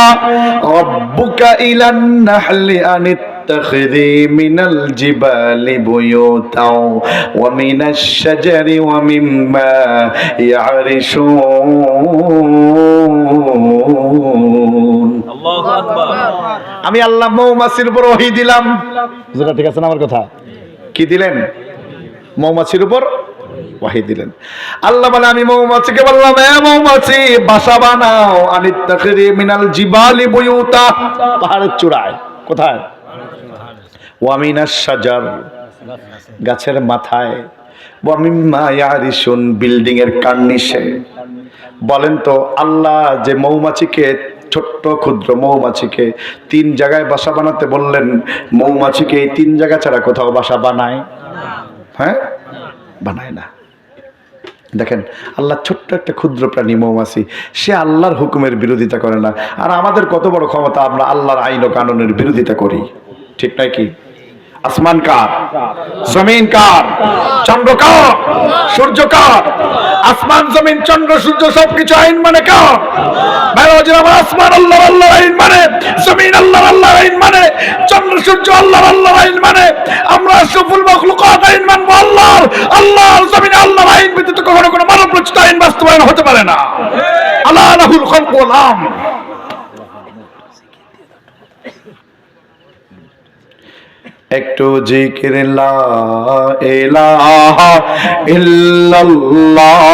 রাব্বুকা ইলান নাহলি আনিত্তাখিযি মিনাল জিবালি বুয়ুতাও ওয়া মিনাশ শাজারি ওয়া মিম্মা ইয়ারিশুন। আল্লাহু আকবার। আমি আল্লাহ মৌমাছির উপর ওহী দিলাম। যেটা ঠিক আছে না আমার কথা? কি দিলেন? মৌমাছির উপর ওহী দিলেন। আল্লাহ বলে আমি মৌমাছিকে বললাম, এ মৌমাছি বাসা বানাও, আনিত্তাখিযি মিনাল জিবালি বুয়ুতা, পাহাড়ের চূড়ায়। কোথায়? ওয়া মিনাশ শাজার, গাছের মাথায়, ওয়া মিম্মা ইয়ারিশুন, বিল্ডিং এর কার্নিশে। বলেন তো আল্লাহ যে মৌমাছিকে, ছোট্ট ক্ষুদ্র মৌমাছিকে 3 জায়গায় বাসা বানাতে বললেন, মৌমাছিকে এই 3 জায়গা ছাড়া কোথাও বাসা বানায়? হ্যাঁ, বানায় না। দেখেন আল্লাহ ছোট্ট একটা ক্ষুদ্র প্রাণী মৌমাছি, সে আল্লাহর হুকুমের বিরোধিতা করে না। আর আমাদের কত বড় ক্ষমতা, আমরা আল্লাহর আইন ও কানুনের বিরোধিতা করি। ঠিক নয় কি? আসমান কার? জমিন কার? চন্দ্র কার? সূর্য কার? আসমান জমিন চন্দ্র সূর্য সবকিছু আইন মানে কার? আসমান আল্লাহর আল্লাহর আইন মানে, জমিন আল্লাহর আল্লাহর আইন মানে, চন্দ্র সূর্য আল্লাহর আল্লাহর আইন মানে। আমরা সফল মাখলুকাত আইন মানবো আল্লাহর। আল্লাহর জমিনে আল্লাহর আইন ব্যতীত কখনো কোনো মানব রচিত আইন বাস্তবায়ন হতে পারে না। আল্লাহ লাহুল খালকু ওয়াল আমর। একটু জিকির লা ইলাহা ইল্লাল্লাহ